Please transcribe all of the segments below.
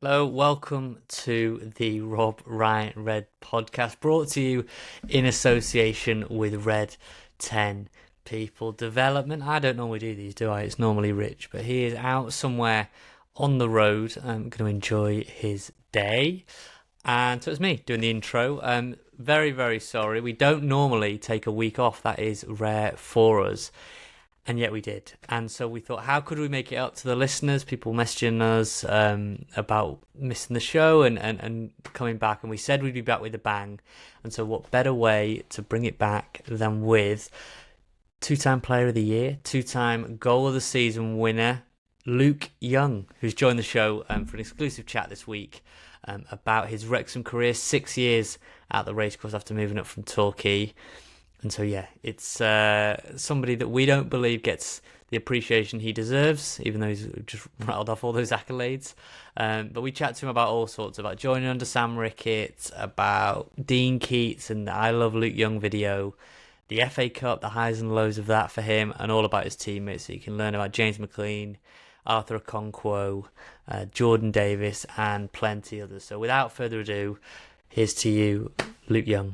Hello, welcome to the Rob Ryan Red podcast, brought to you in association with Red 10 People Development. I don't normally do these, do I? It's normally Rich, but he is out somewhere on the road. I'm going to enjoy his day. And so it's me doing the intro. Very, very sorry. We don't normally take a week off. That is rare for us. And yet we did. And so we thought, how could we make it up to the listeners? People messaging us about missing the show and coming back. And we said we'd be back with a bang. And so what better way to bring it back than with two-time player of the year, two-time goal of the season winner, Luke Young, who's joined the show for an exclusive chat this week about his Wrexham career, 6 years at the racecourse after moving up from Torquay. And so, yeah, it's somebody that we don't believe gets the appreciation he deserves, even though he's just rattled off all those accolades. But we chat to him about all sorts, about joining under Sam Ricketts, about Dean Keates and the I Love Luke Young video, the FA Cup, the highs and lows of that for him, and all about his teammates. So you can learn about James McLean, Arthur Okonkwo, Jordan Davies, and plenty others. So without further ado, here's to you, Luke Young.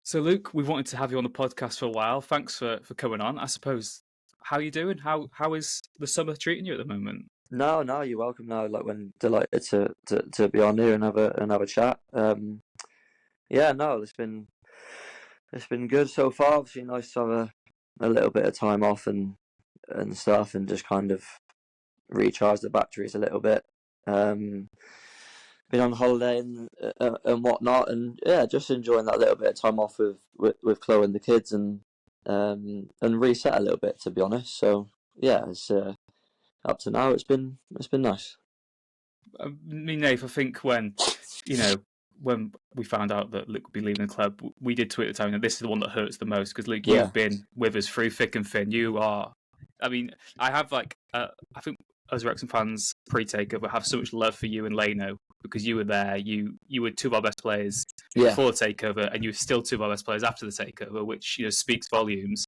So, Luke, we've wanted to have you on the podcast for a while. Thanks for coming on. I suppose, how are you doing? How is the summer treating you at the moment? No, you're welcome. No, when delighted to be on here and have a chat. It's been good so far. Obviously, nice to have a little bit of time off and stuff, and just kind of recharge the batteries a little bit. Been on holiday and whatnot, and yeah, just enjoying that little bit of time off with Chloe and the kids, and reset a little bit, to be honest. So yeah, it's up to now, it's been nice. I mean, Nate, I think when we found out that Luke would be leaving the club, we did tweet at the time that this is the one that hurts the most, because Luke, you've been with us through thick and thin. You are, I mean, I have I think as Wrexham fans pre-takeover have so much love for you and Leno, because you were there. You were two of our best players before the takeover, and you were still two of our best players after the takeover, which speaks volumes.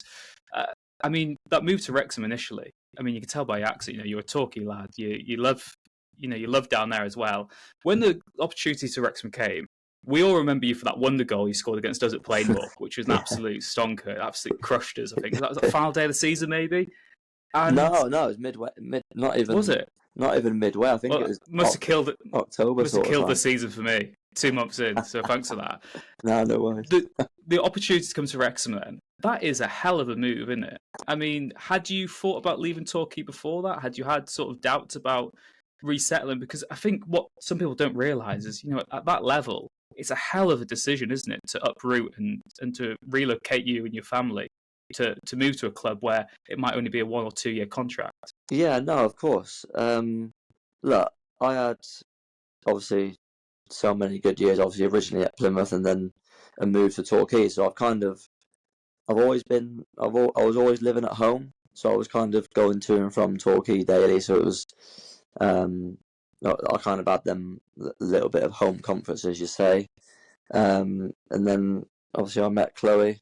I mean, that move to Wrexham initially, I mean, you can tell by your accent, you're a Torquay lad. You love down there as well. When the opportunity to Wrexham came, we all remember you for that wonder goal you scored against us at Plainmoor, which was an absolute stonker. It absolutely crushed us, I think. That was the final day of the season, maybe? And no, it was midway. Not even. Was it? Not even midway. I think it was. Must have killed it. October. Must have killed the season for me. 2 months in, so thanks for that. No worries. The opportunity to come to Wrexham, then, that is a hell of a move, isn't it? I mean, had you thought about leaving Torquay before that? Had you had sort of doubts about resettling? Because I think what some people don't realise is, at that level, it's a hell of a decision, isn't it, to uproot and to relocate you and your family to move to a club where it might only be a 1 or 2 year contract. Yeah, no, of course. Look, I had obviously so many good years, obviously originally at Plymouth and then a move to Torquay. So I was always living at home. So I was kind of going to and from Torquay daily. So it was, I kind of had them a little bit of home comforts, as you say. And then obviously I met Chloe.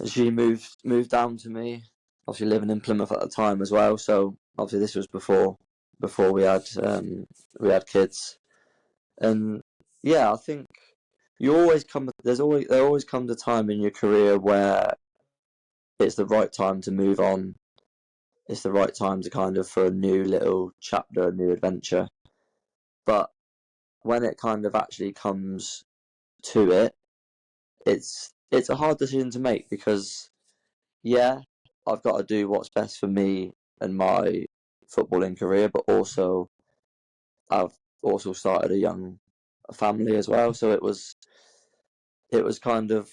She moved down to me, obviously living in Plymouth at the time as well. So obviously this was before we had kids, and yeah, I think there always comes a time in your career where it's the right time to move on. It's the right time to kind of for a new little chapter, a new adventure. But when it kind of actually comes to it, it's a hard decision to make, because I've got to do what's best for me and my footballing career, but also I've also started a young family as well, so it was kind of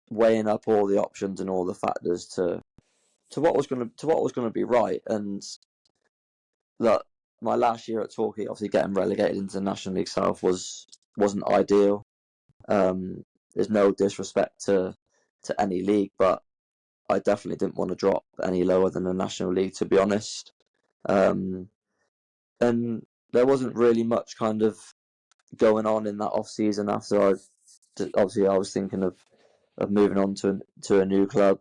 weighing up all the options and all the factors to what was going to be right. And look, my last year at Torquay, obviously getting relegated into the National League South wasn't ideal. There's no disrespect to any league, but I definitely didn't want to drop any lower than the National League, to be honest. And there wasn't really much kind of going on in that off season after obviously I was thinking of moving on to a new club.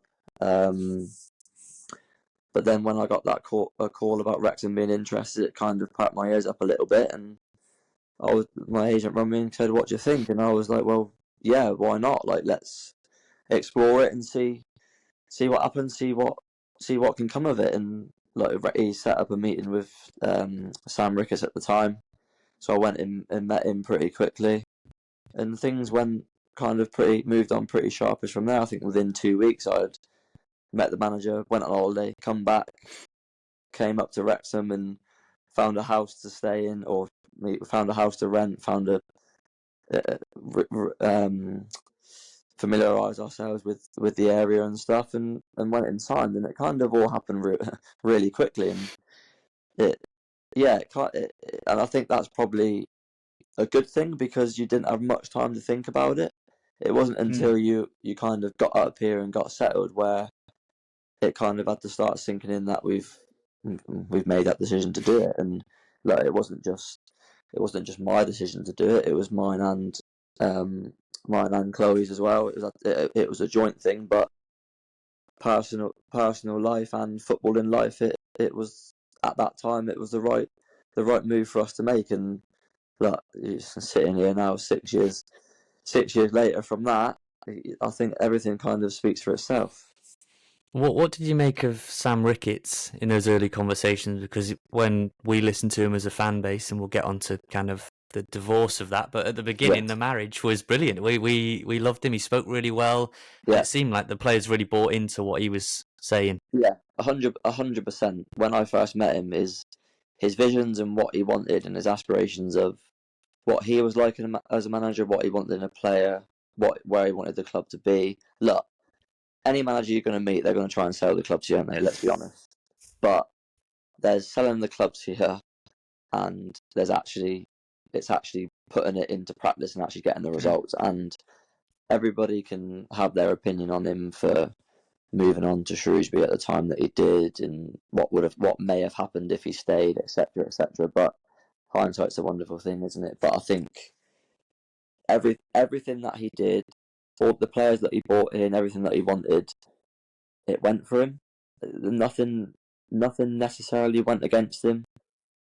But then when I got that a call about Wrexham being interested, it kind of perked my ears up a little bit, and my agent rang me and said, "What do you think?" And I was like, "Well, yeah, why not? Like, let's explore it and see what happens, see what can come of it." And like he set up a meeting with Sam Ricketts at the time, so I went in and met him pretty quickly, and things moved on pretty sharpish from there. I think within 2 weeks I'd met the manager, went on holiday, come back, came up to Wrexham and found a house to stay in, or found a house to rent, found familiarised ourselves with the area and stuff, and went and signed, and it kind of all happened really quickly, and and I think that's probably a good thing because you didn't have much time to think about it. It wasn't until you kind of got up here and got settled where it kind of had to start sinking in that we've made that decision to do it, and like it wasn't just my decision to do it. It was mine and Chloe's as well. It was a joint thing, but personal life and footballing life, it was at that time it was the right move for us to make. And look, sitting here now 6 years later from that, I think everything kind of speaks for itself. What did you make of Sam Ricketts in those early conversations? Because when we listened to him as a fan base, and we'll get on to kind of the divorce of that, but at the beginning, the marriage was brilliant. We loved him. He spoke really well. Yeah. It seemed like the players really bought into what he was saying. Yeah, 100%. When I first met him, his visions and what he wanted and his aspirations of what he was like as a manager, what he wanted in a player, where he wanted the club to be. Look, any manager you're going to meet, they're going to try and sell the club to you, aren't they? Let's be honest. But there's selling the club to you, and it's actually putting it into practice and actually getting the results. And everybody can have their opinion on him for moving on to Shrewsbury at the time that he did, and what may have happened if he stayed, etc., etc. But hindsight's a wonderful thing, isn't it? But I think everything that he did, all the players that he brought in, everything that he wanted, it went for him. Nothing necessarily went against him.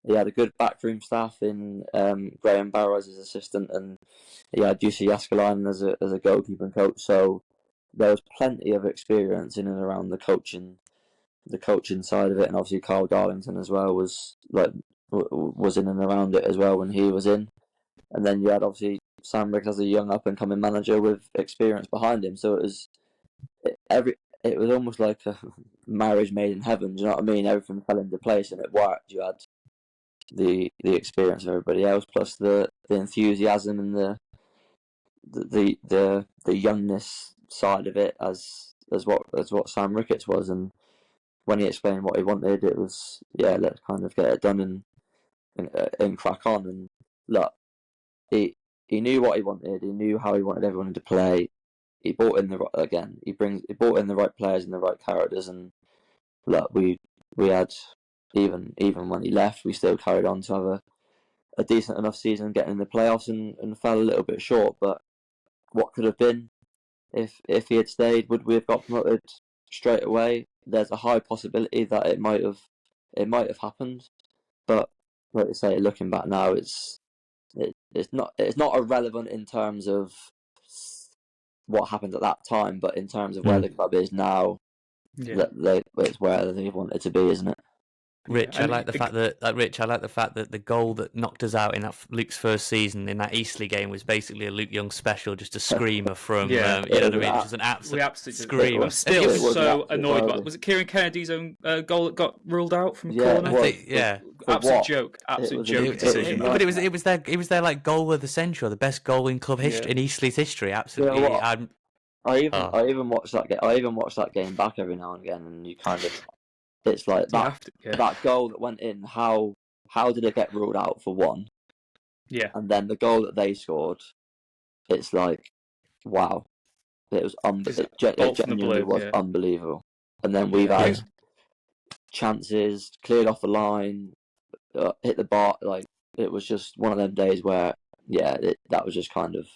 He had a good backroom staff in Graham Barrow as his assistant, and he had Jussi Jaskalainen as a goalkeeping coach. So there was plenty of experience in and around the coaching side of it, and obviously Carl Darlington as well was in and around it as well when he was in. And then you had obviously Sam Ricketts as a young up and coming manager with experience behind him. So it was almost like a marriage made in heaven. Do you know what I mean? Everything fell into place and it worked. You had the experience of everybody else, plus the enthusiasm and the youngness side of it as what Sam Ricketts was. And when he explained what he wanted, it was let's kind of get it done and crack on. And look, he knew what he wanted. He knew how he wanted everyone to play. He brought in he brought in the right players and the right characters. And look, we had even when he left, we still carried on to have a decent enough season, getting in the playoffs, and fell a little bit short. But what could have been if he had stayed? Would we have got promoted straight away? There's a high possibility that it might have happened. But like you say, looking back now, it's not irrelevant in terms of what happened at that time, but in terms of where the club is now, it's where they want it to be, isn't it? Rich, I like the fact that the goal that knocked us out in that Luke's first season in that Eastleigh game was basically a Luke Young special, just a screamer from you know what I mean, just an absolute screamer. I'm still so annoyed by it. Was it Kieran Kennedy's own goal that got ruled out from a corner? Absolute joke decision. But it was their like goal of the century, the best goal in club history, in Eastleigh's history. Absolutely. You know I even watched that game. I even watch that game back every now and again, and you kind of. It's like that goal that went in. How did it get ruled out for one? Yeah. And then the goal that they scored, it's like, wow, it was it genuinely was unbelievable. And then we've had chances, cleared off the line, hit the bar. Like, it was just one of them days where, that was just kind of,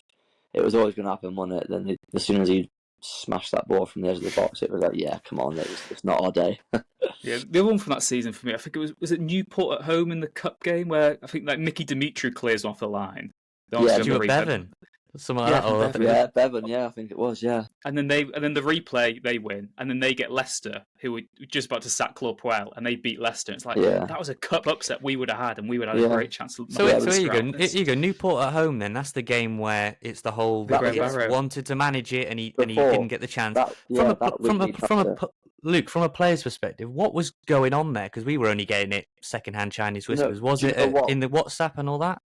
it was always going to happen, wasn't it? Then as soon as he smashed that ball from the edge of the box, it was like, yeah, come on, it's not our day. Yeah, the other one from that season for me, I think it was it Newport at home in the cup game where I think like Mickey Dimitri clears off the line. Stuart Bevan. Something like that. Bevan. Bevan, I think it was, yeah. And then the replay, they win, and then they get Leicester, who were just about to sack Claude Puel, and they beat Leicester. It's like, that was a cup upset we would have had, and we would have had a great chance. So here you go, Newport at home. Then that's the game where it's the whole Ricketts wanted to manage it, and he didn't get the chance. Luke, from a player's perspective, what was going on there? Because we were only getting it second-hand Chinese whispers. Was it in the WhatsApp and all that?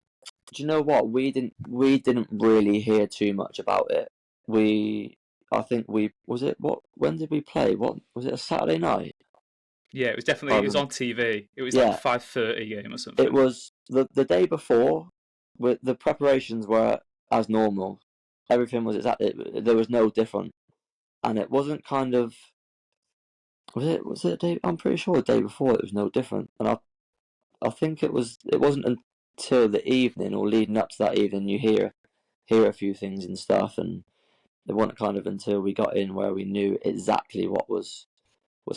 Do you know what? We didn't really hear too much about it. When did we play? What was it, a Saturday night? Yeah, it was definitely. It was on TV. It was like 5:30 game or something. It was the day before. The preparations were as normal. Everything was exactly. There was no different, and it wasn't kind of. Was it a day? I'm pretty sure the day before it was no different, and I think it was. It wasn't until the evening or leading up to that evening you hear a few things and stuff, and it wasn't kind of until we got in where we knew exactly what was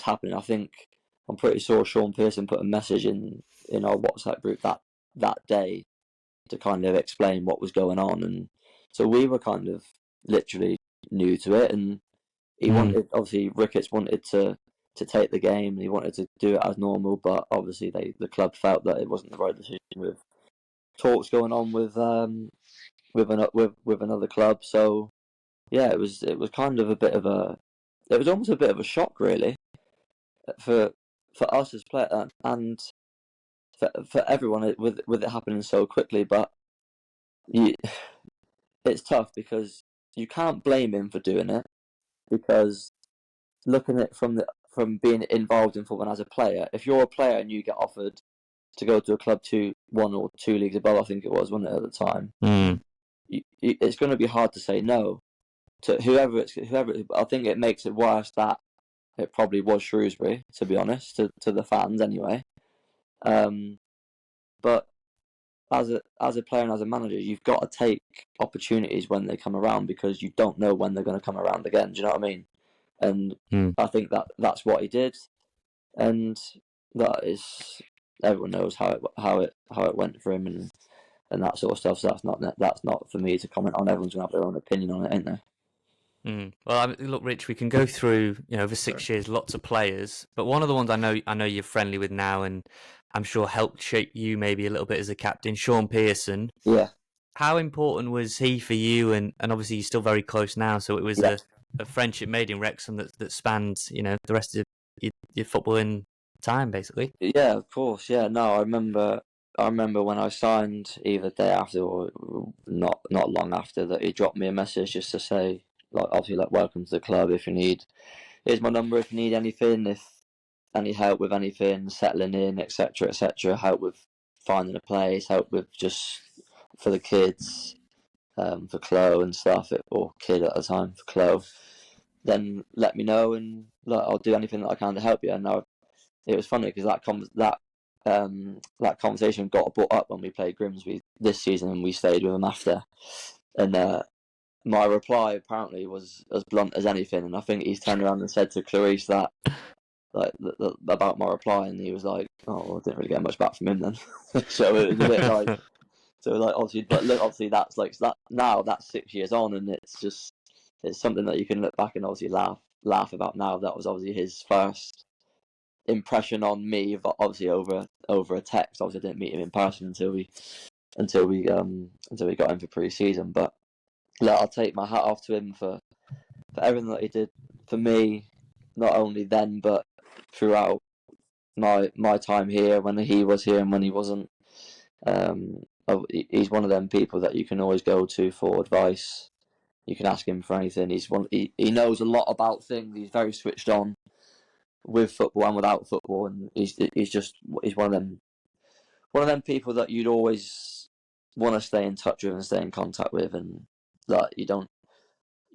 happening. I'm pretty sure Sean Pearson put a message in our WhatsApp group that day to kind of explain what was going on, and so we were kind of literally new to it, and Ricketts wanted to take the game, and he wanted to do it as normal, but obviously the club felt that it wasn't the right decision with talks going on with another club. So it was kind of it was almost a bit of a shock, really, for us as players and for everyone with it happening so quickly. But it's tough because you can't blame him for doing it, because looking at it from being involved in football as a player, if you're a player and you get offered to go to a club 1 or 2 leagues above, I think it was, wasn't it, at the time? It's going to be hard to say no to whoever. I think it makes it worse that it probably was Shrewsbury, to be honest, to the fans anyway. But as a player and as a manager, you've got to take opportunities when they come around, because you don't know when they're going to come around again. Do you know what I mean? And I think that's what he did, and that is, everyone knows how it went for him and that sort of stuff. So that's not for me to comment on. Everyone's gonna have their own opinion on it, ain't they? Well, look, Rich, we can go through over 6 years, lots of players, but one of the ones I know you're friendly with now, and I'm sure helped shape you maybe a little bit as a captain, Sean Pearson. Yeah. How important was he for you? And obviously you're still very close now, so it was a friendship made in Wrexham that spanned the rest of your footballing time, basically. Yeah, of course. Yeah, no, I remember when I signed, either day after or not long after, that he dropped me a message just to say, obviously, welcome to the club. If you need, here's my number. If you need anything, if any help with anything, settling in, etc., help with finding a place, help with just for the kids, for Chloe and stuff, or kid at the time, for Chloe, then let me know, and I'll do anything that I can to help you. And it was funny because that conversation got brought up when we played Grimsby this season, and we stayed with them after. And my reply apparently was as blunt as anything, and I think he's turned around and said to Clarice that about my reply, and he was like, "Oh, well, I didn't really get much back from him then." So it was a bit like, obviously, but look, obviously that's that now. That's 6 years on, and it's something that you can look back and obviously laugh about now. That was obviously his first impression on me, obviously over a text. Obviously, I didn't meet him in person until we got him for pre-season. But look, I'll take my hat off to him for everything that he did for me, not only then but throughout my time here, when he was here and when he wasn't. He's one of them people that you can always go to for advice. You can ask him for anything. He knows a lot about things. He's very switched on with football and without football, and he's one of them people that you'd always want to stay in touch with and stay in contact with, and that you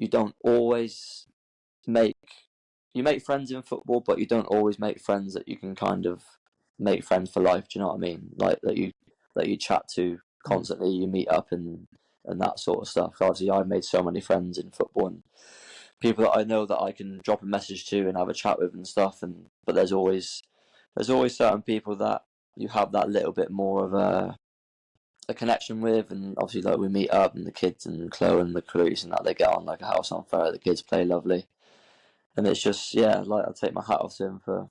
don't always make you make friends in football, but you don't always make friends that you can kind of make friends for life. Do you know what I mean? Like that you chat to constantly, you meet up and that sort of stuff. Obviously, I've made so many friends in football and people that I know that I can drop a message to and have a chat with and stuff. But there's always certain people that you have that little bit more of a connection with, and obviously like we meet up and the kids and Chloe and the Clarice and that, they get on like a house on fire. The kids play lovely, and it's just like I take my hat off to him for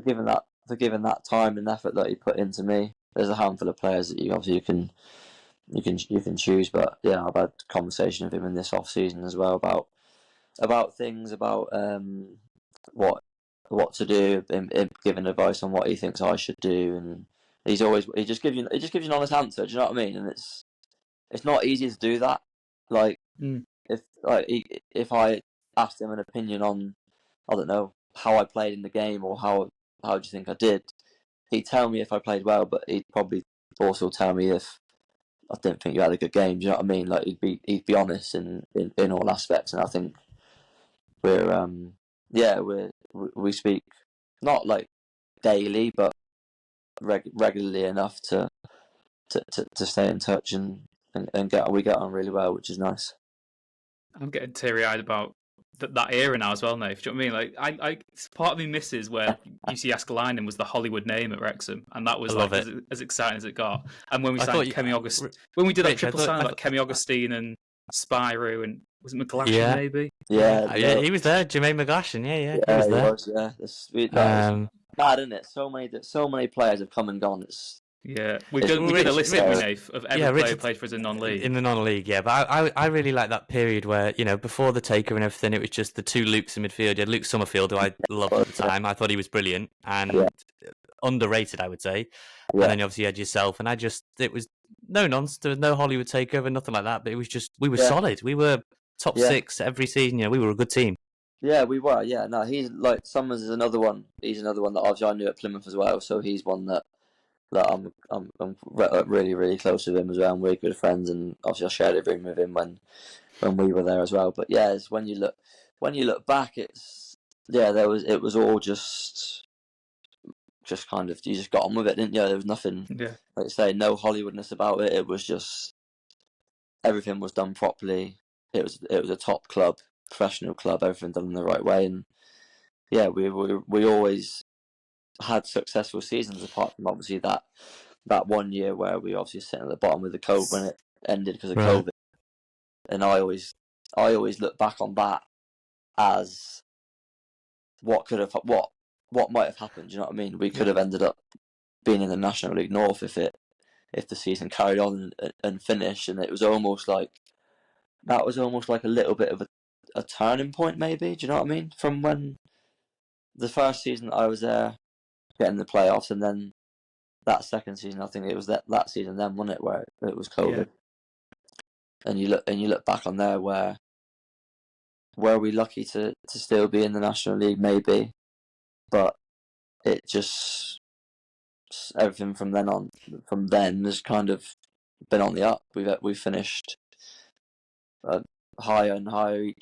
giving that time and effort that he put into me. There's a handful of players that you can choose, but yeah, I've had a conversation with him in this off season as well about things, about what to do, him giving advice on what he thinks I should do, and he just gives you an honest answer. Do you know what I mean? And it's not easy to do that. Like if I asked him an opinion on, I don't know, how I played in the game or how do you think I did, he'd tell me if I played well, but he'd probably also tell me if I didn't think you had a good game. Do you know what I mean? Like he'd be honest in all aspects, and I think we speak not like daily, but regularly enough to stay in touch and we get on really well, which is nice. I'm getting teary-eyed about that era now as well, Nath. Do you know what I mean? Like, I part of me misses where UC Escalainen was the Hollywood name at Wrexham, and that was like as exciting as it got. And when we signed Kemi Augustine, when we did that triple sign, like Kemi Augustine and Spyro and was it McLean maybe? Yeah, he was there. Jermaine McGlashan, he was there. It's mad, isn't it? So many players have come and gone. We did a list, didn't we, Nath, of every player who played for us in non-league. In the non-league, yeah. But I really like that period where, before the takeover and everything, it was just the two Lukes in midfield. You had Luke Summerfield, who I loved at the time. I thought he was brilliant and underrated, I would say. Yeah. And then obviously you had yourself, and it was no nonsense. There was no Hollywood takeover, nothing like that. But it was just, we were solid. We were top 6 every season. We were a good team. Yeah, we were. Yeah, no, he's like Summers is another one. He's another one that obviously I knew at Plymouth as well. So he's one that I'm really, really close with him as well, and we're good friends. And obviously I shared a room with him when we were there as well. But yeah, it's when you look back, it was all just kind of, you just got on with it, didn't you? There was nothing, like you say, no Hollywoodness about it. It was just everything was done properly. It was a top club, professional club, everything done in the right way, and yeah, we always had successful seasons, apart from obviously that 1 year where we obviously sitting at the bottom with the COVID when it ended because of COVID. And I always look back on that as what might have happened. Do you know what I mean? We could have ended up being in the National League North if the season carried on and finished, and it was almost like a little bit of a turning point, maybe. Do you know what I mean? From when the first season I was there, getting the playoffs, and then that second season, I think it was that season then, wasn't it, where it was COVID. And you look back on there where were we lucky to still be in the National League, maybe, but it just everything from then has kind of been on the up. We've finished higher and higher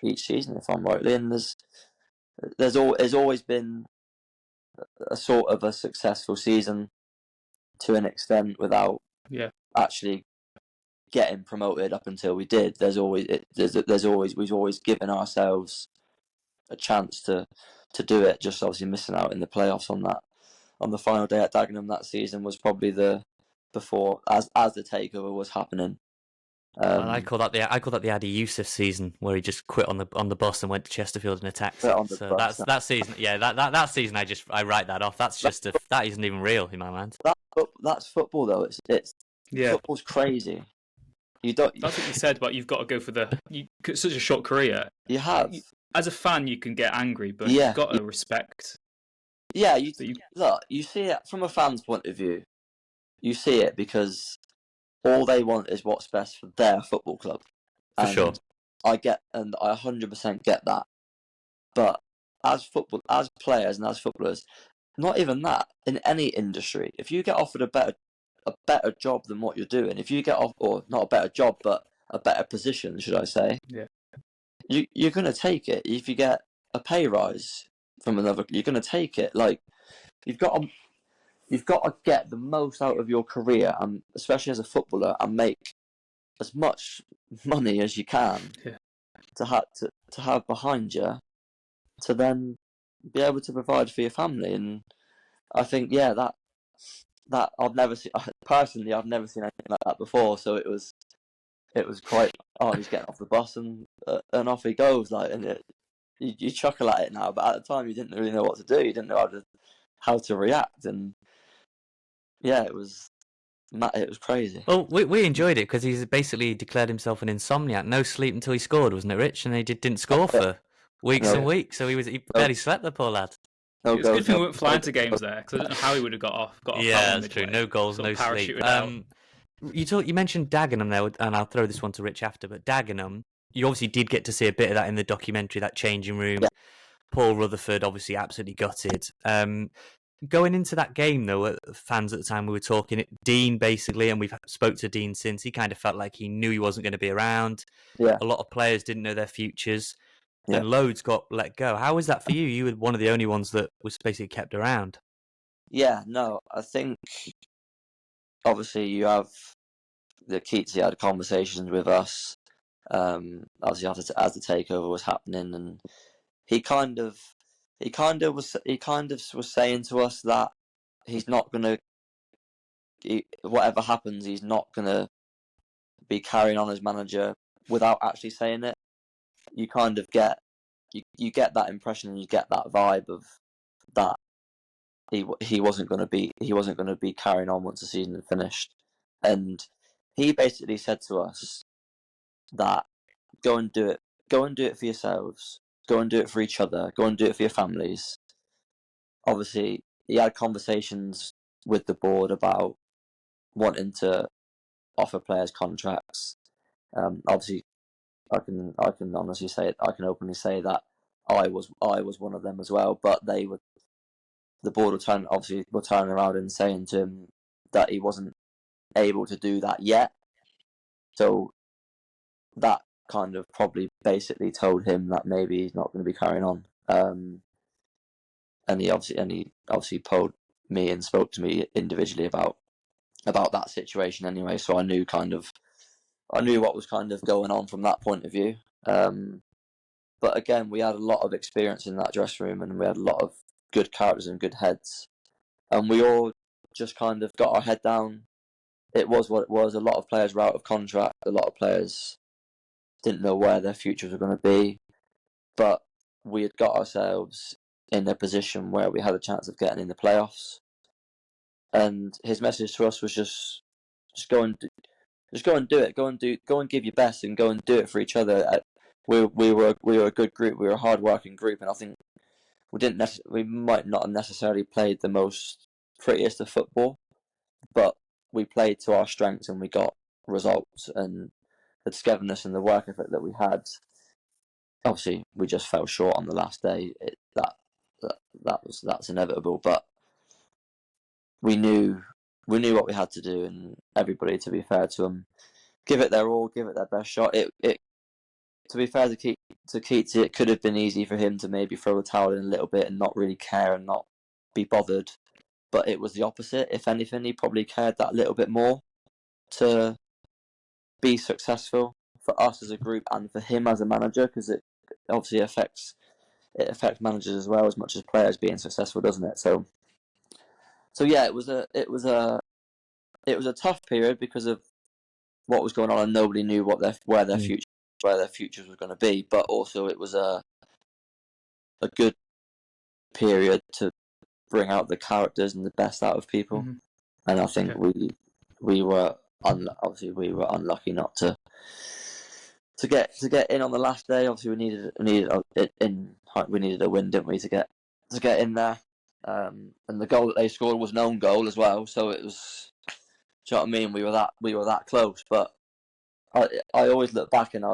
each season, if I'm rightly, and there's always been a sort of a successful season to an extent without actually getting promoted up until we did. We've always given ourselves a chance to do it. Just obviously missing out in the playoffs on the final day at Dagenham that season was probably before as the takeover was happening. I call that the Adi Youssef season, where he just quit on the bus and went to Chesterfield and attacked. So that season, that season, I write that off. That's just that isn't even real in my mind. That's football though. It's football's crazy. You don't. That's what you said about you've got to go for such a short career. You have. As a fan, you can get angry, but you've got to respect. Yeah, look. You see it from a fan's point of view. You see it because all they want is what's best for their football club. For sure. I 100% get that. But as players and as footballers, not even that, in any industry, if you get offered a better job than what you're doing, if you get off, or not a better job, but a better position, should I say? Yeah. You're going to take it. If you get a pay rise from another, you're going to take it. Like, you've got to get the most out of your career, and especially as a footballer, and make as much money as you can to have behind you, to then be able to provide for your family. And I think, that I've never seen personally. I've never seen anything like that before. So it was quite. Oh, he's getting off the bus and off he goes. Like, and you chuckle at it now, but at the time you didn't really know what to do. You didn't know how to react, and it was crazy. Well, we enjoyed it because he's basically declared himself an insomniac. No sleep until he scored, wasn't it, Rich? And he didn't score for weeks and weeks. So he barely slept, the poor lad. It was a good thing we weren't flying to games there, because I don't know how he would have got off. Yeah, that's true. No goals, no sleep. You mentioned Dagenham there, and I'll throw this one to Rich after. But Dagenham, you obviously did get to see a bit of that in the documentary, that changing room. Yeah. Paul Rutherford obviously absolutely gutted. Going into that game, though, fans at the time we were talking, Dean basically, and we've spoke to Dean since, he kind of felt like he knew he wasn't going to be around. Yeah. A lot of players didn't know their futures, and loads got let go. How was that for you? You were one of the only ones that was basically kept around. Yeah, no, I think obviously you have the Keates had conversations with us. Obviously, as the takeover was happening, and he kind of was saying to us that he's not gonna, whatever happens, he's not gonna be carrying on as manager without actually saying it. You kind of get you get that impression, and you get that vibe of that he wasn't going to be carrying on once the season had finished. And he basically said to us that go and do it for yourselves, go and do it for each other, go and do it for your families. Obviously, he had conversations with the board about wanting to offer players contracts. Obviously, I can honestly say, I can openly say that I was one of them as well. But the board were turning around and saying to him that he wasn't able to do that yet. So that kind of probably basically told him that maybe he's not going to be carrying on. And he obviously told me and spoke to me individually about that situation anyway. So I knew what was kind of going on from that point of view. But again, we had a lot of experience in that dressing room, and we had a lot of good characters and good heads, and we all just kind of got our head down. It was what it was. A lot of players were out of contract. A lot of players didn't know where their futures were going to be, but we had got ourselves in a position where we had a chance of getting in the playoffs. And his message to us was just go and do it. Go and give your best, and go and do it for each other. We were a good group. We were a hard-working group, and I think we might not have necessarily played the most prettiest of football, but we played to our strengths, and we got results. And the togetherness and the work ethic that we had, obviously we just fell short on the last day. That's inevitable, but we knew what we had to do, and everybody, to be fair to them, give it their all, give it their best shot. To be fair to Keates, it could have been easy for him to maybe throw a towel in a little bit and not really care and not be bothered. But it was the opposite. If anything, he probably cared that little bit more to be successful for us as a group and for him as a manager, because it obviously affects managers as well, as much as players being successful, doesn't it? So yeah, it was a tough period because of what was going on, and nobody knew where their futures were going to be. But also, it was a good period to bring out the characters and the best out of people. Mm-hmm. And I think we were unlucky not to get in on the last day. Obviously, we needed a win, didn't we, to get in there. And the goal that they scored was an own goal as well. So it was, do you know what I mean? We were that close. But I always look back, and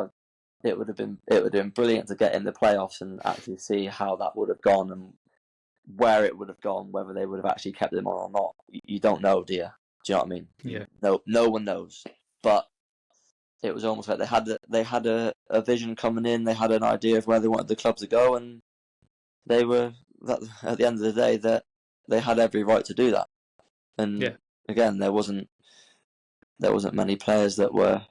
it would have been brilliant to get in the playoffs and actually see how that would have gone and where it would have gone, whether they would have actually kept him on or not. You don't know, do you? Do you know what I mean? Yeah. No one knows. But it was almost like they had a vision coming in. They had an idea of where they wanted the club to go, and they were that at the end of the day that they had every right to do that. And again, there wasn't many players that were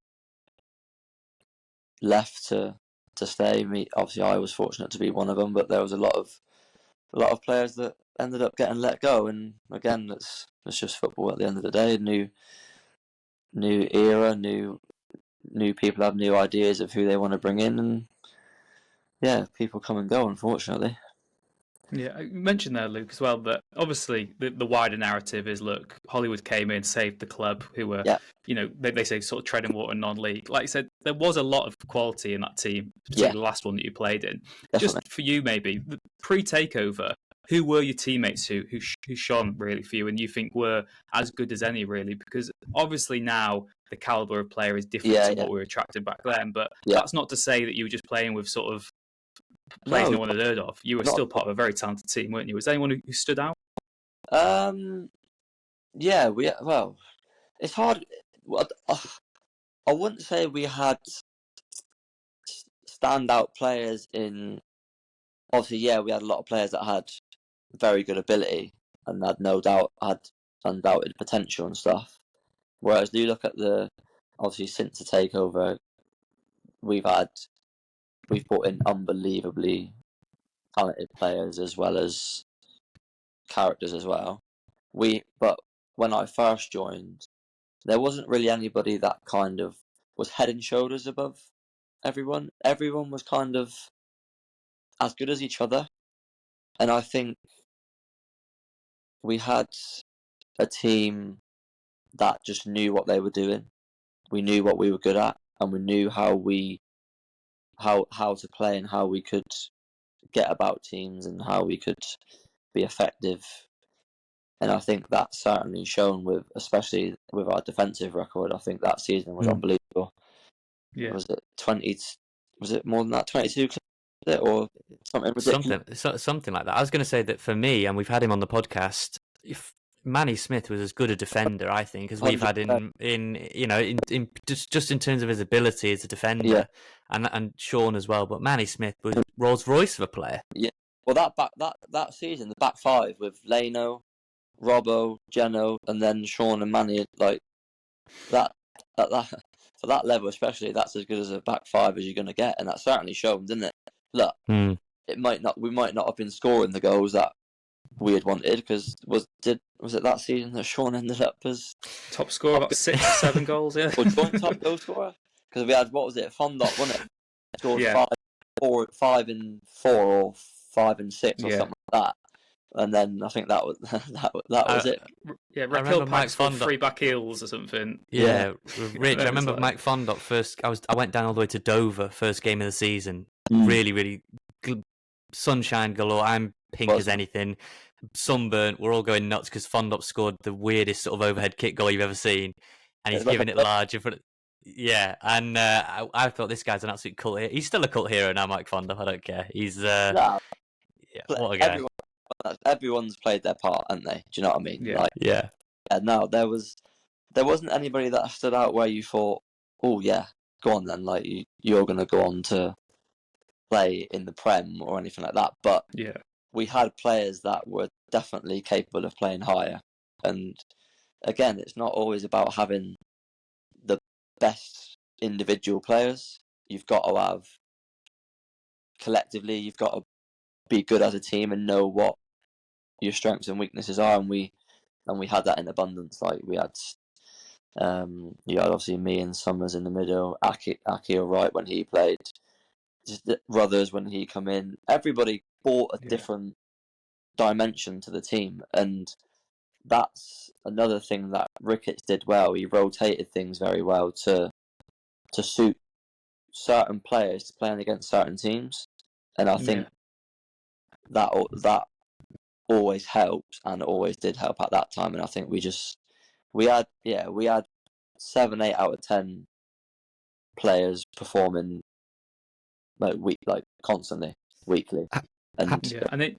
left to stay. Obviously, I was fortunate to be one of them, but there was a lot of players that ended up getting let go. And again, it's just football at the end of the day. New era, new people have new ideas of who they want to bring in, and people come and go, unfortunately. Yeah, you mentioned there, Luke, as well, that obviously the wider narrative is, look, Hollywood came in, saved the club, who were, they say sort of treading water non-league. Like I said, there was a lot of quality in that team, particularly the last one that you played in. Definitely. Just for you, maybe, pre-takeover, who were your teammates who shone really for you and you think were as good as any, really? Because obviously now the calibre of player is different to what we were attracted back then, but that's not to say that you were just playing with sort of players no one had heard of. You were still part of a very talented team, weren't you? Was there anyone who stood out? Well, it's hard. I wouldn't say we had standout players in. Obviously, we had a lot of players that had very good ability and had no doubt had undoubted potential and stuff. Whereas you look at obviously since the takeover, we've brought in unbelievably talented players as well as characters as well. But when I first joined, there wasn't really anybody that kind of was head and shoulders above everyone. Everyone was kind of as good as each other. And I think we had a team that just knew what they were doing. We knew what we were good at, and we knew how to play and how we could get about teams and how we could be effective. And I think that's certainly shown especially with our defensive record. I think that season was unbelievable. Yeah. Was it more than that? 22 or something ridiculous? Something like that. I was going to say that for me, and we've had him on the podcast, Manny Smith was as good a defender, I think, as we've had in just in terms of his ability as a defender, and Sean as well. But Manny Smith was Rolls Royce of a player. Yeah. Well, that season, the back five with Leno, Robbo, Geno, and then Sean and Manny, like that for that level especially, that's as good as a back five as you're going to get, and that certainly showed, didn't it? Look, we might not have been scoring the goals that we had wanted, because was it that season that Sean ended up as top scorer, about 6 or 7 goals, or joint top goal scorer? Because we had, what was it, Fondop, wasn't it? Scored 5 and 4 or 5 and 6 or something like that. And then I think that was it. Yeah, Raquel Packs for 3 back heels or something. Yeah, Rich. I remember Mike Fondop first. I went down all the way to Dover, first game of the season. Really, really sunshine galore. I'm pink as anything, sunburnt. We're all going nuts because Fondop scored the weirdest sort of overhead kick goal you've ever seen, and he's giving it large in front. And I thought this guy's an absolute cult hero. He's still a cult hero now, Mike Fondop. I don't care. He's what a guy. Everyone's played their part, haven't they? Do you know what I mean? Yeah. No, there wasn't anybody that stood out where you thought, oh yeah, go on then. Like you're going to go on to play in the Prem or anything like that. But we had players that were definitely capable of playing higher. And again, it's not always about having the best individual players. You've got to have collectively. You've got to be good as a team and know what your strengths and weaknesses are, and we had that in abundance. Like we had, you had obviously me and Summers in the middle, Aki right when he played, just Ruthers when he come in. Everybody brought a different dimension to the team, and that's another thing that Ricketts did well. He rotated things very well to suit certain players playing against certain teams, and I think that always helped and always did help at that time. And I think we had 7, 8 out of 10 players performing constantly, weekly, and then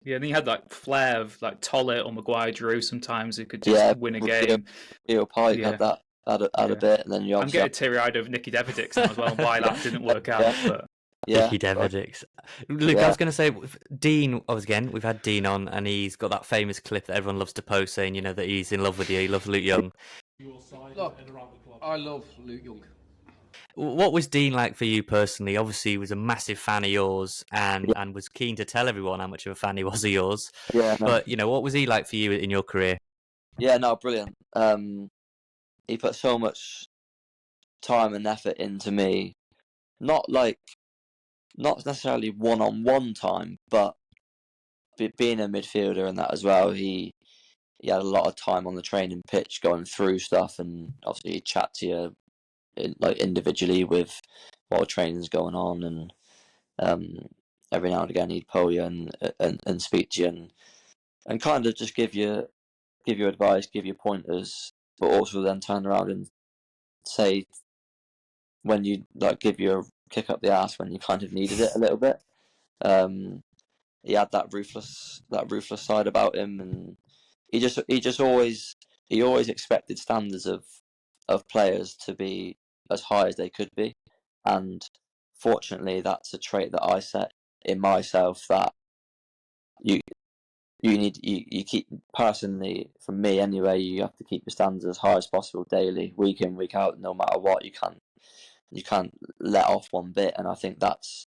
you had like flair of like Tollett or Maguire Drew sometimes who could just win a game. Theo Pike had that a bit, and then I'm getting teary-eyed of Nicky Devidick now as well, and why that didn't work out. But Yeah, Vicky Devedix. Luke, I was going to say, Dean, again, we've had Dean on, and he's got that famous clip that everyone loves to post saying, that he's in love with you. He loves Luke Young. Look, I love Luke Young. What was Dean like for you personally? Obviously, he was a massive fan of yours and was keen to tell everyone how much of a fan he was of yours. Yeah, no. But, what was he like for you in your career? Yeah, no, brilliant. He put so much time and effort into me. Not necessarily one-on-one time, but being a midfielder and that as well. He had a lot of time on the training pitch going through stuff, and obviously he'd chat to you individually with while training's going on, and every now and again he'd pull you and speak to you and kind of just give you advice, give you pointers, but also then turn around and say when you give you a kick up the ass when you kind of needed it a little bit. He had that ruthless side about him, and he always expected standards of players to be as high as they could be, and fortunately that's a trait that I set in myself, that you keep, personally, from me anyway, you have to keep your standards as high as possible daily, week in, week out, no matter what. You can't let off one bit, and I think that's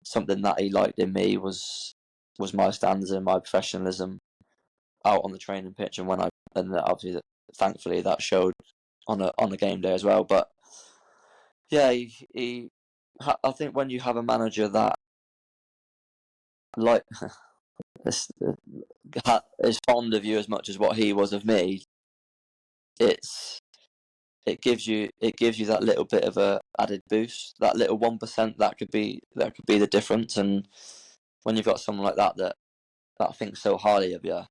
something that he liked in me was my standards and my professionalism out on the training pitch, and obviously thankfully that showed on a game day as well. But yeah, I think when you have a manager that is fond of you as much as what he was of me, it gives you that little bit of a added boost, that little 1% that could be the difference. And when you've got someone like that thinks so highly of you,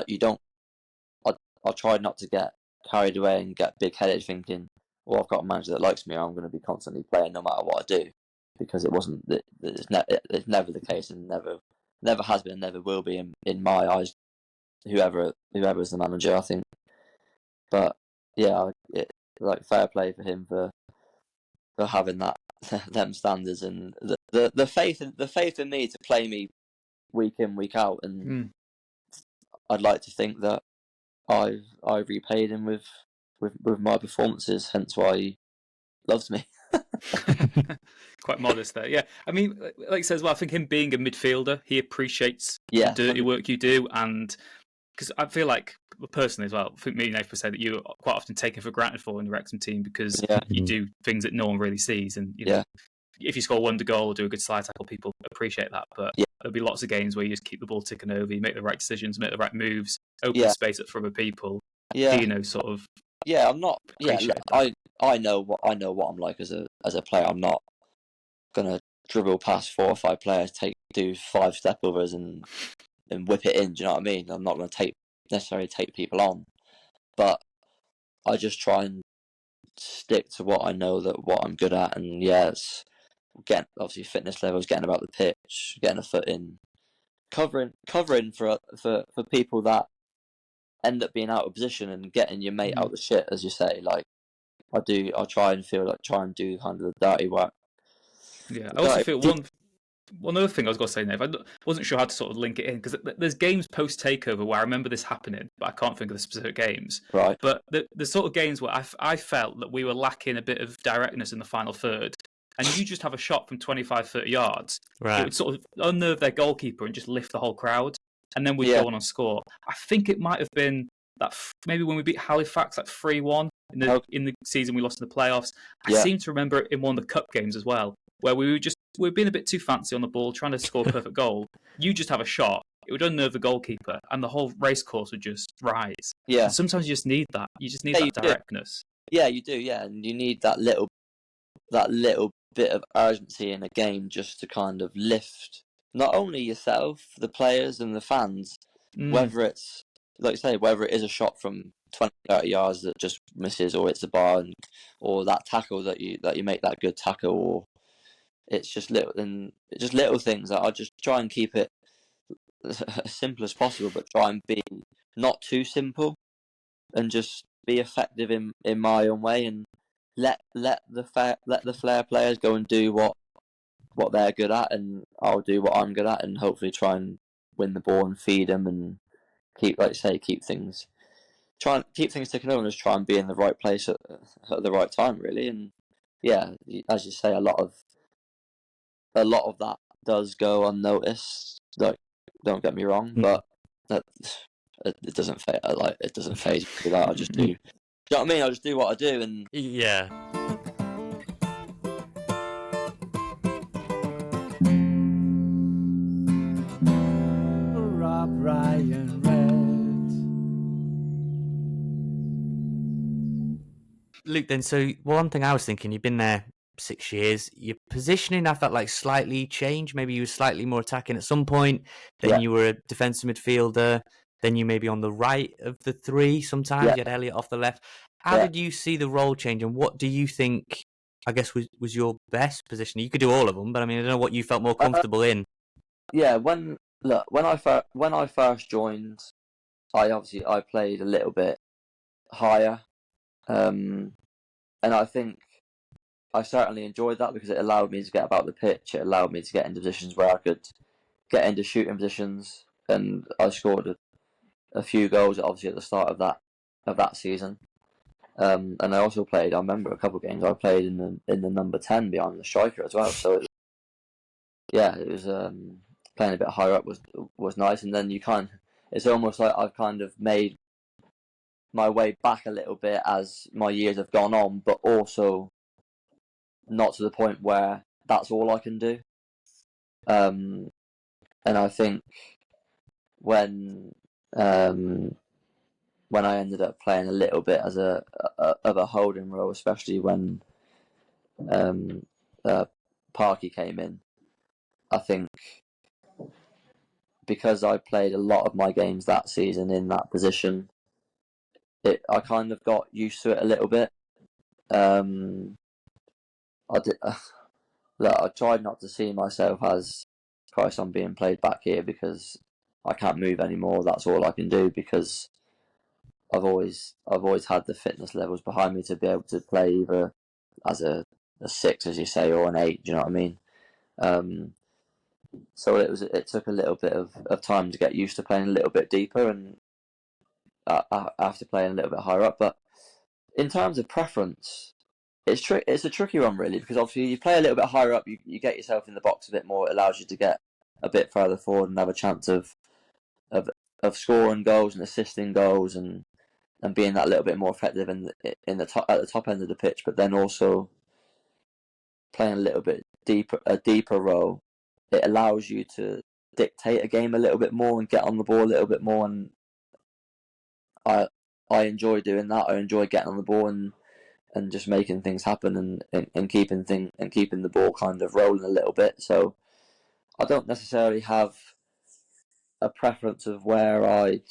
you don't. I'll try not to get carried away and get big headed thinking, well, I've got a manager that likes me, I'm going to be constantly playing no matter what I do, because it's never the case, and never has been, and never will be in my eyes, whoever is the manager, I think. But yeah, fair play for him for having them standards, and the faith in me to play me week in, week out, and I'd like to think that I've repaid him with my performances, hence why he loves me. Quite modest there, yeah. I mean, like I said as well, I think him being a midfielder, he appreciates the dirty work you do, and because I feel like, personally as well, I think me and Nathan say that you are quite often taken for granted for in the Wrexham team, because you do things that no one really sees, and if you score one goal or do a good slide tackle, people appreciate that. But there'll be lots of games where you just keep the ball ticking over, you make the right decisions, make the right moves, open space up for other people. Sort of. Yeah, I'm not. Yeah, I know what I'm like as a player. I'm not gonna dribble past 4 or 5 players, do 5 step overs and whip it in. Do you know what I mean? I'm not gonna necessarily take people on, but I just try and stick to what I know, what I'm good at, and it's getting, obviously, fitness levels, getting about the pitch, getting a foot in, covering for people that end up being out of position, and getting your mate out of the shit, as you say. Like I try and do kind of the dirty work. Yeah, I also feel one other thing I was going to say, Nave, I wasn't sure how to sort of link it in, because there's games post takeover where I remember this happening, but I can't think of the specific games. Right. But the sort of games where I felt that we were lacking a bit of directness in the final third, and you just have a shot from 25, 30 yards, it would sort of unnerve their goalkeeper and just lift the whole crowd, and then we'd go on and score. I think it might have been that maybe when we beat Halifax, like 3-1 in the season we lost in the playoffs. I seem to remember it in one of the cup games as well, where we were being a bit too fancy on the ball, trying to score a perfect goal. You just have a shot, it would unnerve the goalkeeper, and the whole race course would just rise. Yeah. And sometimes you just need that. You just need that directness. Yeah, you do. Yeah, and you need that little bit of urgency in a game just to kind of lift not only yourself, the players, and the fans. Whether it's, like you say, whether it is a shot from 20, 30 yards that just misses, or it's a bar, or that tackle that you make that good tackle, or it's just little things that I just try and keep it as simple as possible, but try and be not too simple, and just be effective in my own way, and let the flair players go and do what what they're good at, and I'll do what I'm good at, and hopefully try and win the ball and feed them, and keep things ticking over, and just try and be in the right place at the right time, really. And yeah, as you say, a lot of that does go unnoticed. Like, don't get me wrong, but that it doesn't phase me. Like, I just do. Do you know what I mean? I just do what I do, and yeah. Rob Ryan Red. Luke, then, so one thing I was thinking, you've been there 6 years, your positioning, I felt like slightly changed. Maybe you were slightly more attacking at some point, then you were a defensive midfielder, then you maybe on the right of the three sometimes, you had Elliot off the left. How did you see the role change, and what do you think, I guess, was your best position? You could do all of them, but I mean, I don't know what you felt more comfortable in. Yeah, when I first joined, I played a little bit higher, and I think I certainly enjoyed that because it allowed me to get about the pitch. It allowed me to get into positions where I could get into shooting positions, and I scored a few goals, obviously, at the start of that season. And I also played. I remember a couple of games I played in the number 10 behind the striker as well. So it was playing a bit higher up was nice. And then it's almost like I've kind of made my way back a little bit as my years have gone on, but also not to the point where that's all I can do. And I think when I ended up playing a little bit as of a holding role, especially when Parky came in, I think because I played a lot of my games that season in that position, I kind of got used to it a little bit. I tried not to see myself as, Christ, I'm being played back here because I can't move anymore. That's all I can do, because I've always had the fitness levels behind me to be able to play either as a 6, as you say, or an 8. Do you know what I mean? So it took a little bit of time to get used to playing a little bit deeper, and after playing a little bit higher up. But in terms of preference, it's a tricky one, really, because obviously you play a little bit higher up, you get yourself in the box a bit more. It allows you to get a bit further forward and have a chance of scoring goals and assisting goals, and being that little bit more effective at the top end of the pitch. But then also playing a little bit deeper role, it allows you to dictate a game a little bit more and get on the ball a little bit more. And I enjoy doing that. I enjoy getting on the ball and just making things happen, and keeping the ball kind of rolling a little bit. So I don't necessarily have a preference of where I'd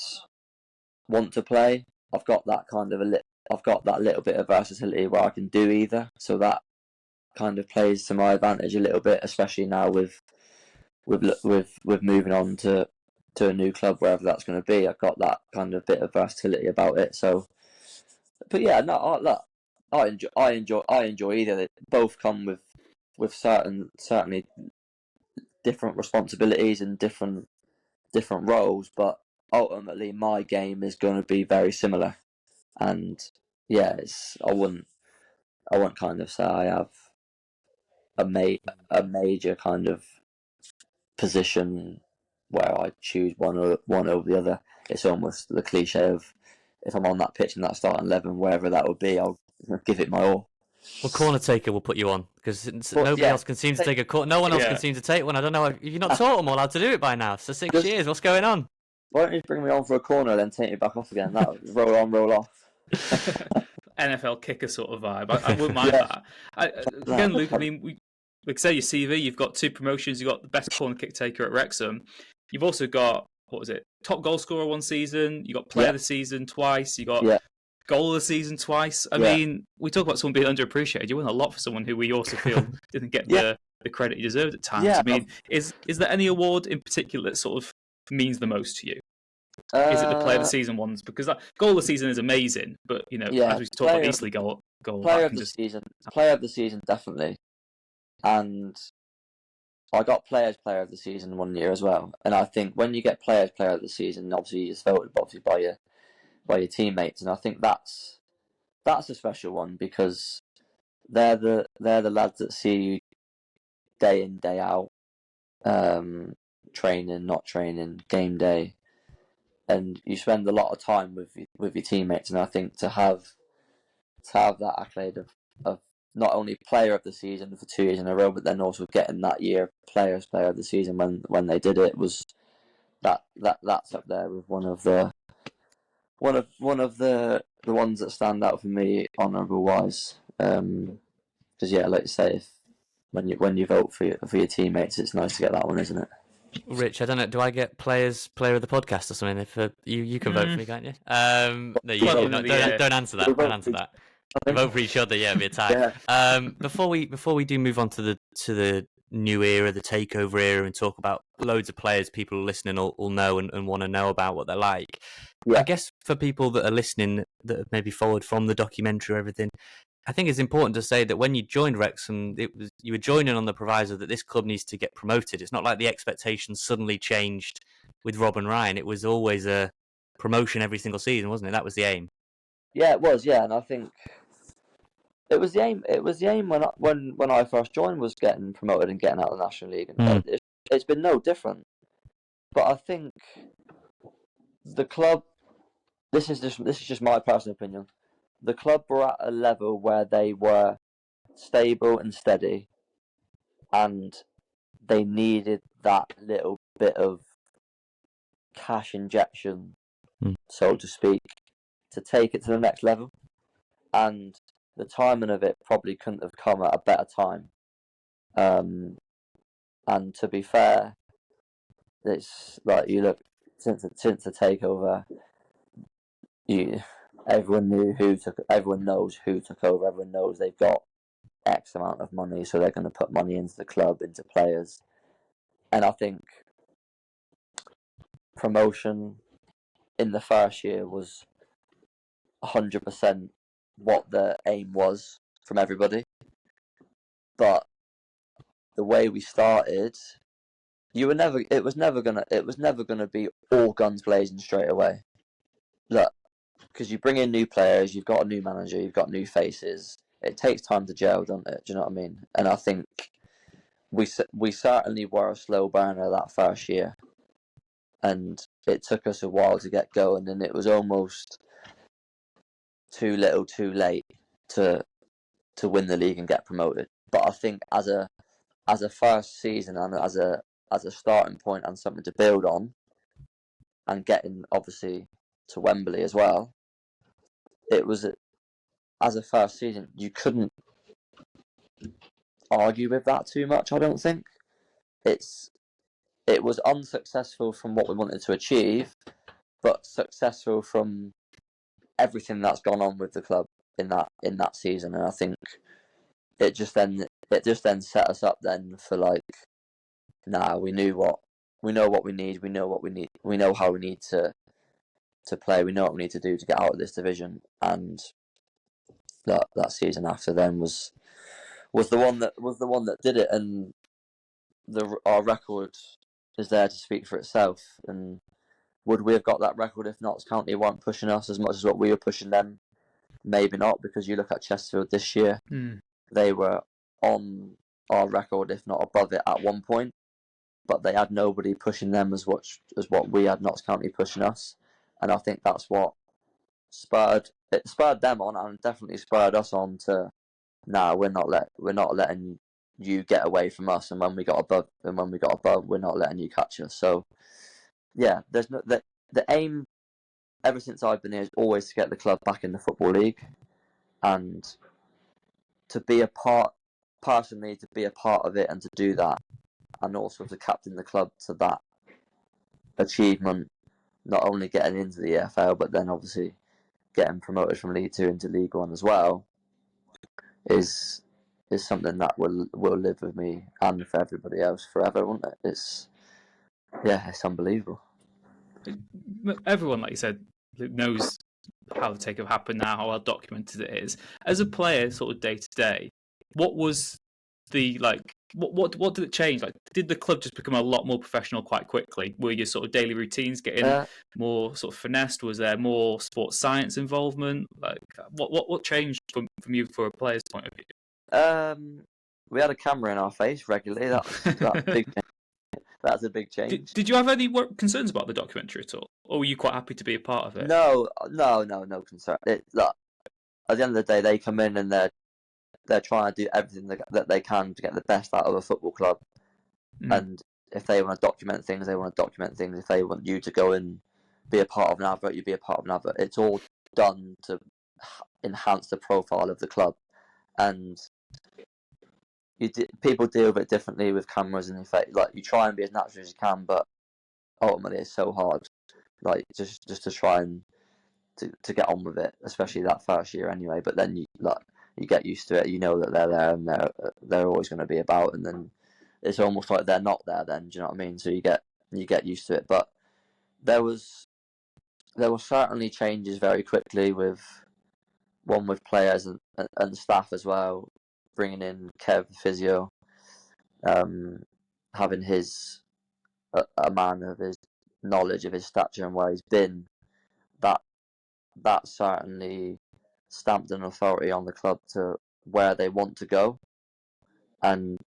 want to play. I've got that little bit of versatility where I can do either. So that kind of plays to my advantage a little bit, especially now with moving on to a new club, wherever that's going to be. I've got that kind of bit of versatility about it. So, but yeah, no, I enjoy either. They both come with certainly different responsibilities and different roles, but ultimately my game is going to be very similar. And yeah, I wouldn't kind of say I have a major kind of position where I choose one over the other. It's almost the cliche of, if I'm on that pitch in that starting 11, wherever that would be, I'll give it my all. Well, corner taker will put you on, because nobody else can seem to take a corner. No one else can seem to take one. I don't know if you've not taught them all how to do it by now. So 6 years, what's going on? Why don't you bring me on for a corner, then take me back off again? That roll on, roll off. NFL kicker sort of vibe. I wouldn't mind that. Again, Luke, I mean, like say your CV, you've got 2 promotions. You've got the best corner kick taker at Wrexham. You've also got, what was it, top goal scorer one season. You got player of the season twice. You got goal of the season twice. I mean, we talk about someone being underappreciated. You won a lot for someone who we also feel didn't get the credit he deserved at times. I mean, is there any award in particular that sort of means the most to you? Is it the player of the season ones? Because that goal of the season is amazing, but as we talk about Eastleigh goal, player of the season, definitely. And I got Players Player of the Season one year as well, and I think when you get Players Player of the Season, obviously you're voted obviously by your teammates, and I think that's a special one because they're the lads that see you day in day out, training, not training, game day, and you spend a lot of time with your teammates, and I think to have that accolade of not only Player of the Season for 2 years in a row, but then also getting that year Players Player of the Season when they did it was that's up there with one of the ones that stand out for me honourable wise. Because like you say, when you vote for your teammates, it's nice to get that one, isn't it? Rich, I don't know. Do I get player of the podcast or something? If you can vote for me, can't you? No, you don't answer that. Don't answer that. Vote for each other. Yeah, it'd be a tie. Yeah. Before we do move on to the new era, the takeover era, and talk about loads of players people listening will know and want to know about what they're like. Yeah. I guess for people that are listening that have maybe followed from the documentary or everything, I think it's important to say that when you joined Wrexham, you were joining on the proviso that this club needs to get promoted. It's not like the expectations suddenly changed with Rob and Ryan. It was always a promotion every single season, wasn't it? That was the aim. Yeah, it was. Yeah, and I think it was the aim. It was the aim when I first joined was getting promoted and getting out of the National League, and it's been no different. But I think the club. This is just my personal opinion. The club were at a level where they were stable and steady, and they needed that little bit of cash injection, so to speak, to take it to the next level. And the timing of it probably couldn't have come at a better time. And to be fair, it's like you look since the takeover, everyone knows who took over. Everyone knows they've got X amount of money, so they're going to put money into the club, into players. And I think promotion in the first year was 100% what the aim was from everybody. But the way we started, it was never gonna be all guns blazing straight away. Look, because you bring in new players, you've got a new manager, you've got new faces. It takes time to gel, doesn't it? Do you know what I mean? And I think we certainly were a slow burner that first year, and it took us a while to get going, and it was almost too little, too late to win the league and get promoted. But I think as a first season and as a starting point and something to build on, and getting obviously to Wembley as well, it was as a first season you couldn't argue with that too much. I don't think it was unsuccessful from what we wanted to achieve, but successful from everything that's gone on with the club in that season. And I think it just then set us up then for like, we know what we need, we know how we need to play, we know what we need to do to get out of this division. And that season after then was the one that did it, and our record is there to speak for itself. And would we have got that record if Notts County weren't pushing us as much as what we were pushing them? Maybe not, because you look at Chesterfield this year, they were on our record, if not above it at one point, but they had nobody pushing them as what we had Notts County pushing us. And I think that's what spurred them on, and definitely spurred us on to, we're not letting you get away from us, and when we got above, we're not letting you catch us. So yeah, there's no the aim ever since I've been here is always to get the club back in the Football League, and to be a part of it, and to do that, and also to captain the club to that achievement, not only getting into the EFL, but then obviously getting promoted from League 2 into League 1 as well, is something that will live with me and for everybody else forever, won't it? It's unbelievable. Everyone, like you said, knows how the takeover happened now, how well documented it is. As a player, sort of day to day, what was the What did it change? Like, did the club just become a lot more professional quite quickly? Were your sort of daily routines getting more sort of finessed? Was there more sports science involvement? Like, what changed from you for a player's point of view? We had a camera in our face regularly. That's big. That's a big change. Did you have any concerns about the documentary at all, or were you quite happy to be a part of it? No concern. Look, at the end of the day, they come in and they're trying to do everything that they can to get the best out of a football club. And if they want to document things, they want to document things. If they want you to go and be a part of an advert, you be a part of an advert. It's all done to enhance the profile of the club. And people deal with it differently with cameras, and in fact, like, you try and be as natural as you can, but ultimately it's so hard, like, just to try and to get on with it, especially that first year anyway. But then you get used to it. You know that they're there and they're always going to be about, and then it's almost like they're not there then. Do you know what I mean? So you get used to it. But there were certainly changes very quickly with players and staff as well. Bringing in Kev physio, having a man of his knowledge, of his stature and where he's been, that certainly stamped an authority on the club to where they want to go. And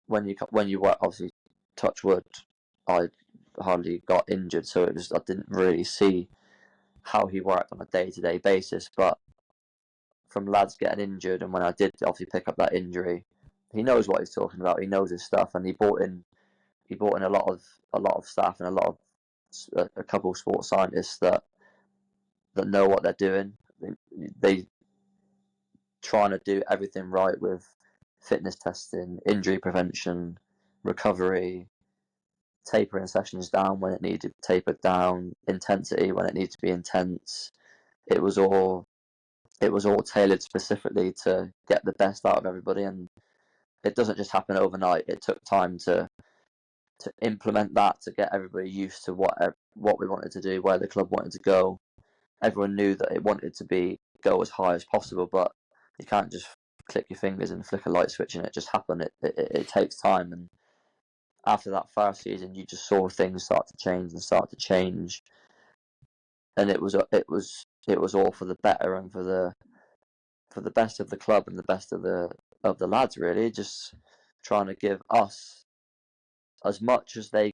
when you work, obviously, touch wood, I hardly got injured, so I didn't really see how he worked on a day-to-day basis. But from lads getting injured, and when I did obviously pick up that injury, he knows what he's talking about. He knows his stuff, and he brought in a lot of staff and a couple of sports scientists that know what they're doing. They trying to do everything right with fitness testing, injury prevention, recovery, tapering sessions down when it needed tapered down, intensity when it needed to be intense. It was all tailored specifically to get the best out of everybody, and it doesn't just happen overnight. It took time to implement that, to get everybody used to what we wanted to do, where the club wanted to go. Everyone knew that it wanted to go as high as possible, but you can't just click your fingers and flick a light switch and it just happen. It takes time, and after that first season, you just saw things start to change, and it was all for the better and for the best of the club and the best of the lads, really. Just trying to give us as much as they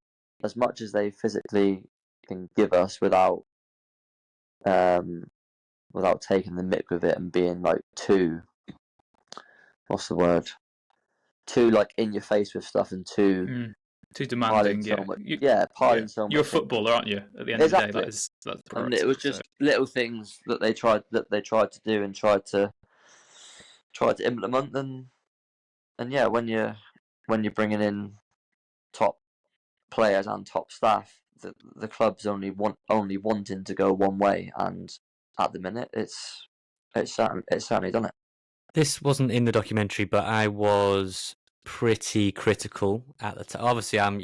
physically can give us without taking the mick with it and being like too like in your face with stuff, and too demanding. Piling so much. You're a footballer, aren't you? At the end of the day, that's and it was just little things that they tried to do and tried to implement. And yeah, when you're bringing in top players and top staff, the club's only wanting to go one way, and at the minute it's certainly done it. This wasn't in the documentary, but I was pretty critical at the time. Obviously, I'm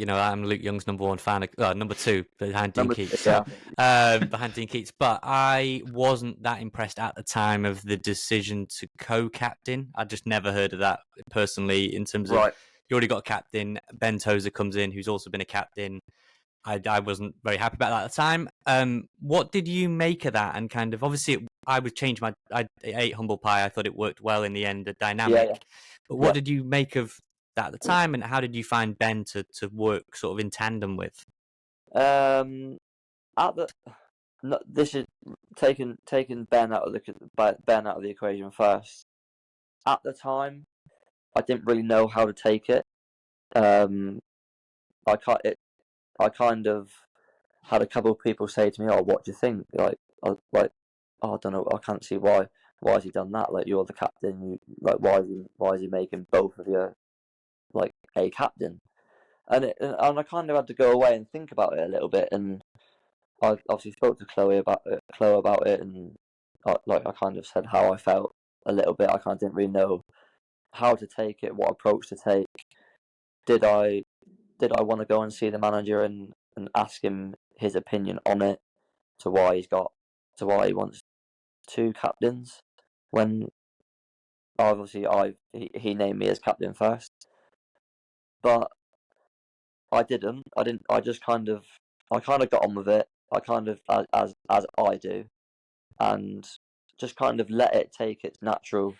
Luke Young's number one fan, number two behind Dean Keates. Behind Dean Keates, but I wasn't that impressed at the time of the decision to co-captain. I just never heard of that personally. In terms of you already got a captain, Ben Tozer comes in, who's also been a captain. I wasn't very happy about that at the time. What did you make of that? And kind of, obviously, I would change I ate humble pie. I thought it worked well in the end, the dynamic. Yeah. But what did you make of that at the time, and how did you find Ben to work sort of in tandem with? This is taking Ben out of the equation first. At the time, I didn't really know how to take it. I kind of had a couple of people say to me, "Oh, what do you think?" I don't know. I can't see why has he done that? Like, you're the captain. Why is he making both of you like a captain? And I kind of had to go away and think about it a little bit. And I obviously spoke to Chloe about it, and I kind of said how I felt a little bit. I kind of didn't really know how to take it, what approach to take. Did I want to go and see the manager and ask him his opinion on it, to why he wants two captains, when he named me as captain first? but I didn't. I just kind of got on with it. I kind of as I do, and just kind of let it take its natural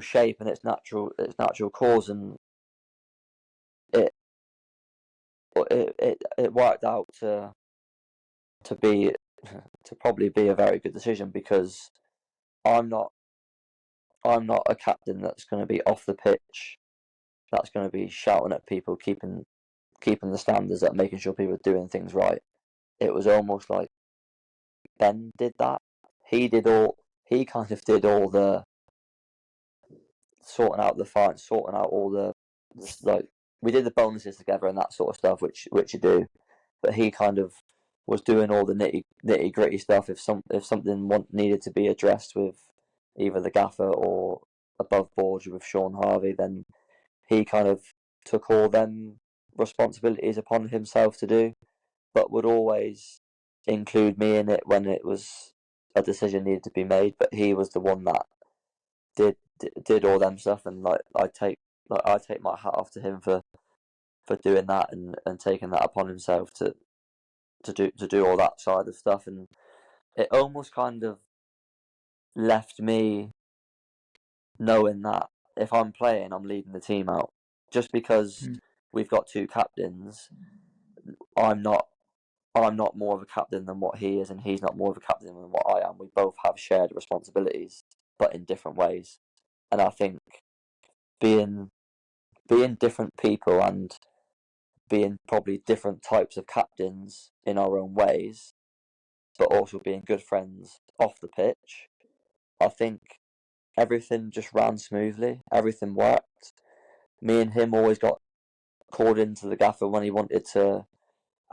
shape and its natural course, and it worked out to be to probably be a very good decision, because I'm not a captain that's going to be off the pitch, that's going to be shouting at people, keeping the standards up, making sure people are doing things right. It was almost like Ben did that. He kind of did all the sorting out the fights, sorting out all the like, we did the bonuses together and that sort of stuff, which you do. But he kind of was doing all the nitty gritty stuff. If something needed to be addressed with either the gaffer or above board with Sean Harvey, then he kind of took all them responsibilities upon himself to do, but would always include me in it when it was a decision needed to be made. But he was the one that did all them stuff, and I take my hat off to him for doing that and taking that upon himself to do all that side of stuff. And it almost kind of left me knowing that if I'm playing, I'm leading the team out. Just because we've got two captains, I'm not more of a captain than what he is, and he's not more of a captain than what I am. We both have shared responsibilities, but in different ways. And I think being different people and being probably different types of captains in our own ways, but also being good friends off the pitch, I think everything just ran smoothly. Everything worked. Me and him always got called into the gaffer when he wanted to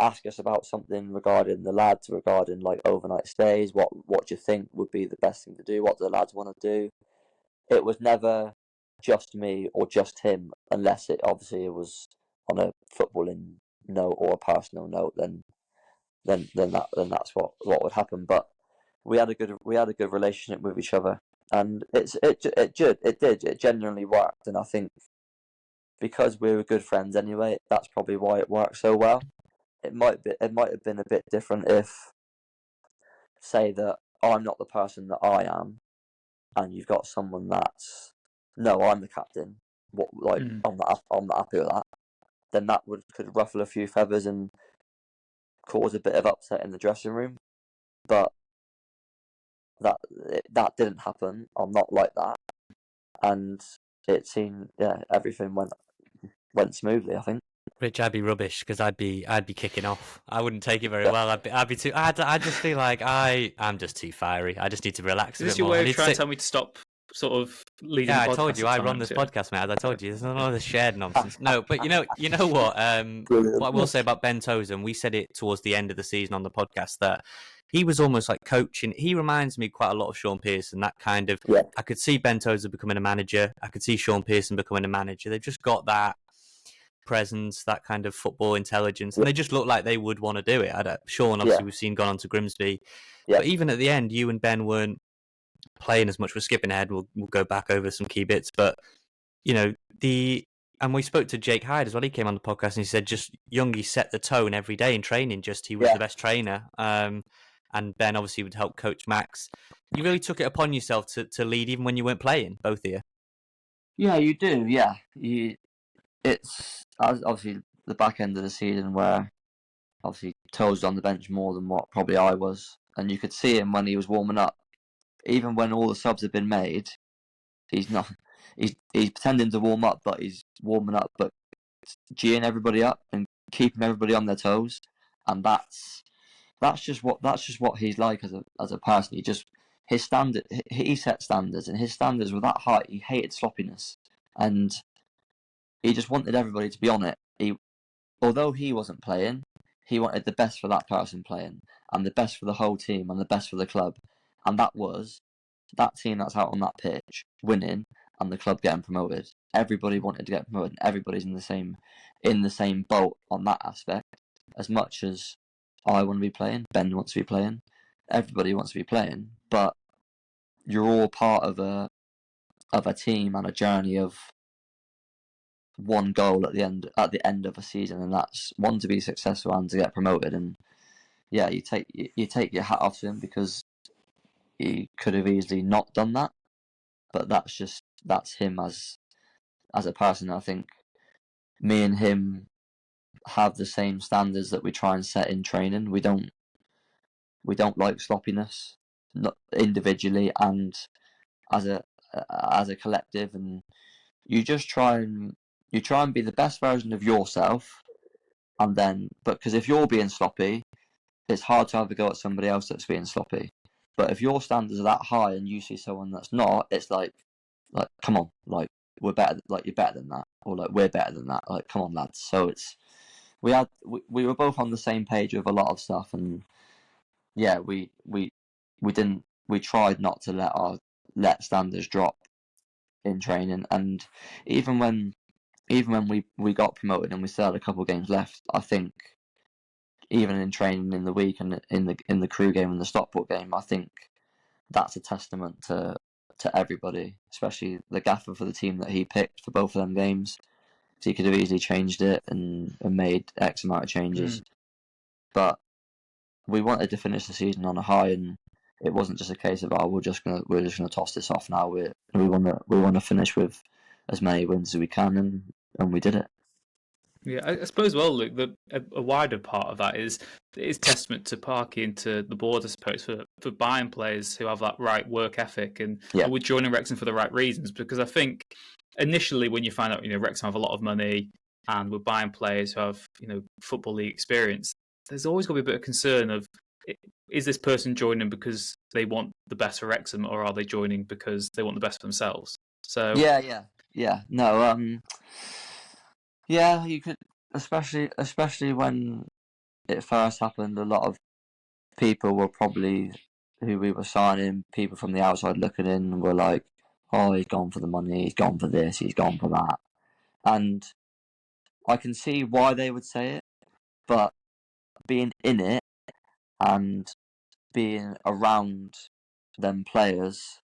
ask us about something regarding the lads, regarding like overnight stays. What do you think would be the best thing to do? What do the lads want to do? It was never just me or just him, unless it was on a footballing note or a personal note. Then that's what would happen. But we had a good relationship with each other, and it genuinely worked. And I think because we were good friends anyway, that's probably why it worked so well. It might have been a bit different if, say, that I'm not the person that I am, and you've got someone that's, no, I'm the captain. I'm not happy with that. Then that could ruffle a few feathers and cause a bit of upset in the dressing room. But that didn't happen. I'm not like that, and it seemed everything went smoothly, I think. Rich, I'd be rubbish because I'd be kicking off. I wouldn't take it very well. I'd be too. I just feel like I'm just too fiery. I just need to relax. Is this your way of trying to tell me to stop sort of leading? Yeah, the podcast I told you I run this podcast, mate. As I told you, there's none of this shared nonsense. No, but you know what? What I will say about Ben Tozer, and we said it towards the end of the season on the podcast, that he was almost like coaching. He reminds me quite a lot of Sean Pearson. That kind of, I could see Ben Tozer becoming a manager. I could see Sean Pearson becoming a manager. They've just got that presence, that kind of football intelligence, and they just look like they would want to do it. Sean, obviously, we've seen gone on to Grimsby, but even at the end, you and Ben weren't playing as much. We're skipping ahead. We'll go back over some key bits, but and we spoke to Jake Hyde as well. He came on the podcast and he said just Youngie set the tone every day in training. Just he was the best trainer, and Ben obviously would help coach Max. You really took it upon yourself to lead even when you weren't playing, both of you. Yeah, you do. Yeah, it's obviously the back end of the season where obviously Tozer on the bench more than what probably I was, and you could see him when he was warming up. Even when all the subs have been made, he's not. He's pretending to warm up, but he's warming up, but geeing everybody up and keeping everybody on their toes, and that's just what he's like as a person. His standard. He set standards, and his standards were that high. He hated sloppiness, and he just wanted everybody to be on it. Although he wasn't playing, he wanted the best for that person playing, and the best for the whole team, and the best for the club. And that was that team that's out on that pitch winning, and the club getting promoted. Everybody wanted to get promoted, and everybody's in the same boat on that aspect. As much as I want to be playing, Ben wants to be playing, everybody wants to be playing, but you're all part of a team and a journey of one goal at the end of a season, and that's one, to be successful and to get promoted. And yeah, you take your hat off to him, because he could have easily not done that, but that's him as a person. I think me and him have the same standards that we try and set in training. We don't like sloppiness, not individually and as a collective, and you just try and be the best version of yourself. And then, but because if you're being sloppy, it's hard to have a go at somebody else that's being sloppy. But if your standards are that high and you see someone that's not, it's like come on, like we're better, like you're better than that, or like we're better than that, like come on lads. So we were both on the same page with a lot of stuff, and yeah, we tried not to let standards drop in training. And even when we got promoted and we still had a couple of games left, I think even in training in the week and in the crew game and the Stockport game, I think that's a testament to everybody, especially the gaffer for the team that he picked for both of them games. So he could have easily changed it and made X amount of changes, but we wanted to finish the season on a high, and it wasn't just a case of we're just gonna toss this off now. We want to finish with as many wins as we can, and we did it. Yeah, I suppose, well, Luke, a wider part of that is testament to Parky and to the board, I suppose, for buying players who have that right work ethic and we're joining Wrexham for the right reasons. Because I think initially when you find out, Wrexham have a lot of money and we're buying players who have, Football League experience, there's always going to be a bit of concern of, is this person joining because they want the best for Wrexham, or are they joining because they want the best for themselves? So no, yeah, you could, especially when it first happened. A lot of people were probably, who we were signing, people from the outside looking in, were like, "Oh, he's gone for the money. He's gone for this. He's gone for that." And I can see why they would say it, but being in it and being around them players,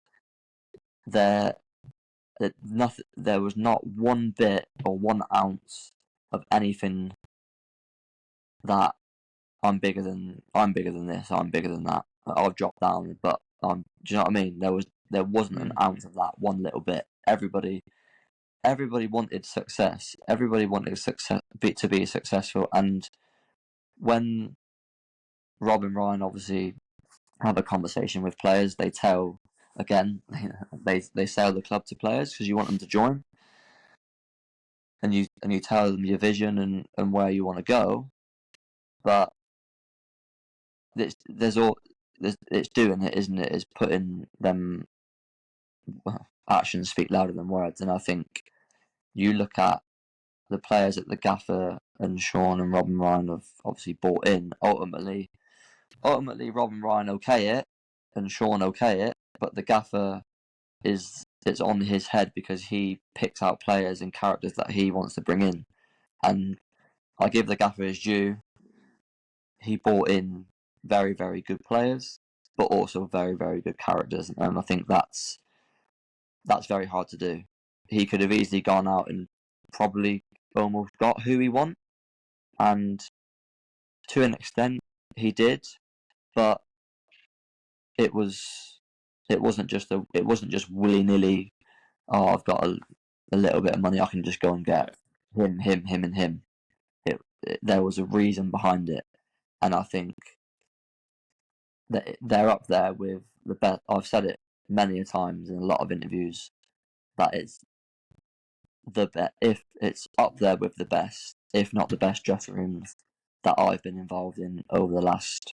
there was not one bit or 1 ounce of anything that I'm bigger than this, I'm bigger than that, I've dropped down, but do you know what I mean? There wasn't an ounce of that, one little bit. Everybody wanted success. Everybody wanted to be successful. And when Rob and Ryan obviously have a conversation with players, they tell, again, they sell the club to players because you want them to join, and you tell them your vision and where you want to go, but it's doing it, isn't it? Is putting them, actions speak louder than words. And I think you look at the players that the gaffer and Sean and Rob and Ryan have obviously bought in. Ultimately Rob and Ryan okay it and Sean okay it, but the gaffer it's on his head because he picks out players and characters that he wants to bring in. And I give the gaffer his due. He bought in very, very good players, but also very, very good characters, and I think that's very hard to do. He could have easily gone out and probably almost got who he want, and to an extent he did, but it wasn't just willy nilly. Oh, I've got a little bit of money, I can just go and get him, and him. There was a reason behind it, and I think that they're up there with the best. I've said it many a times in a lot of interviews that it's if it's up there with the best, if not the best dressing rooms that I've been involved in over the last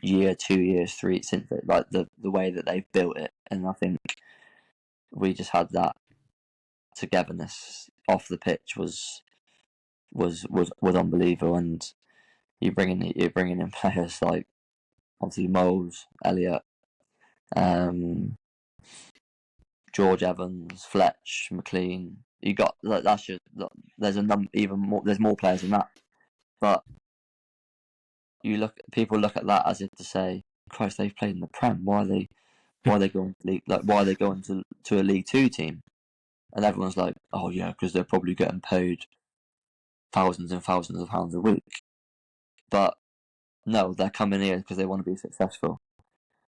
year, 2 years, 3, since like the way that they've built it. And I think we just had that togetherness off the pitch was unbelievable. And you're bringing in players like obviously Moles, Elliot, George Evans, Fletch, McLean. You got that's just there's even more. There's more players than that, but people look at that as if to say, Christ, they've played in the Prem. Why are they going to league? Like, why are they going to a League Two team? and everyone's like, oh yeah, because they're probably getting paid thousands and thousands of pounds a week. But no, they're coming here because they want to be successful.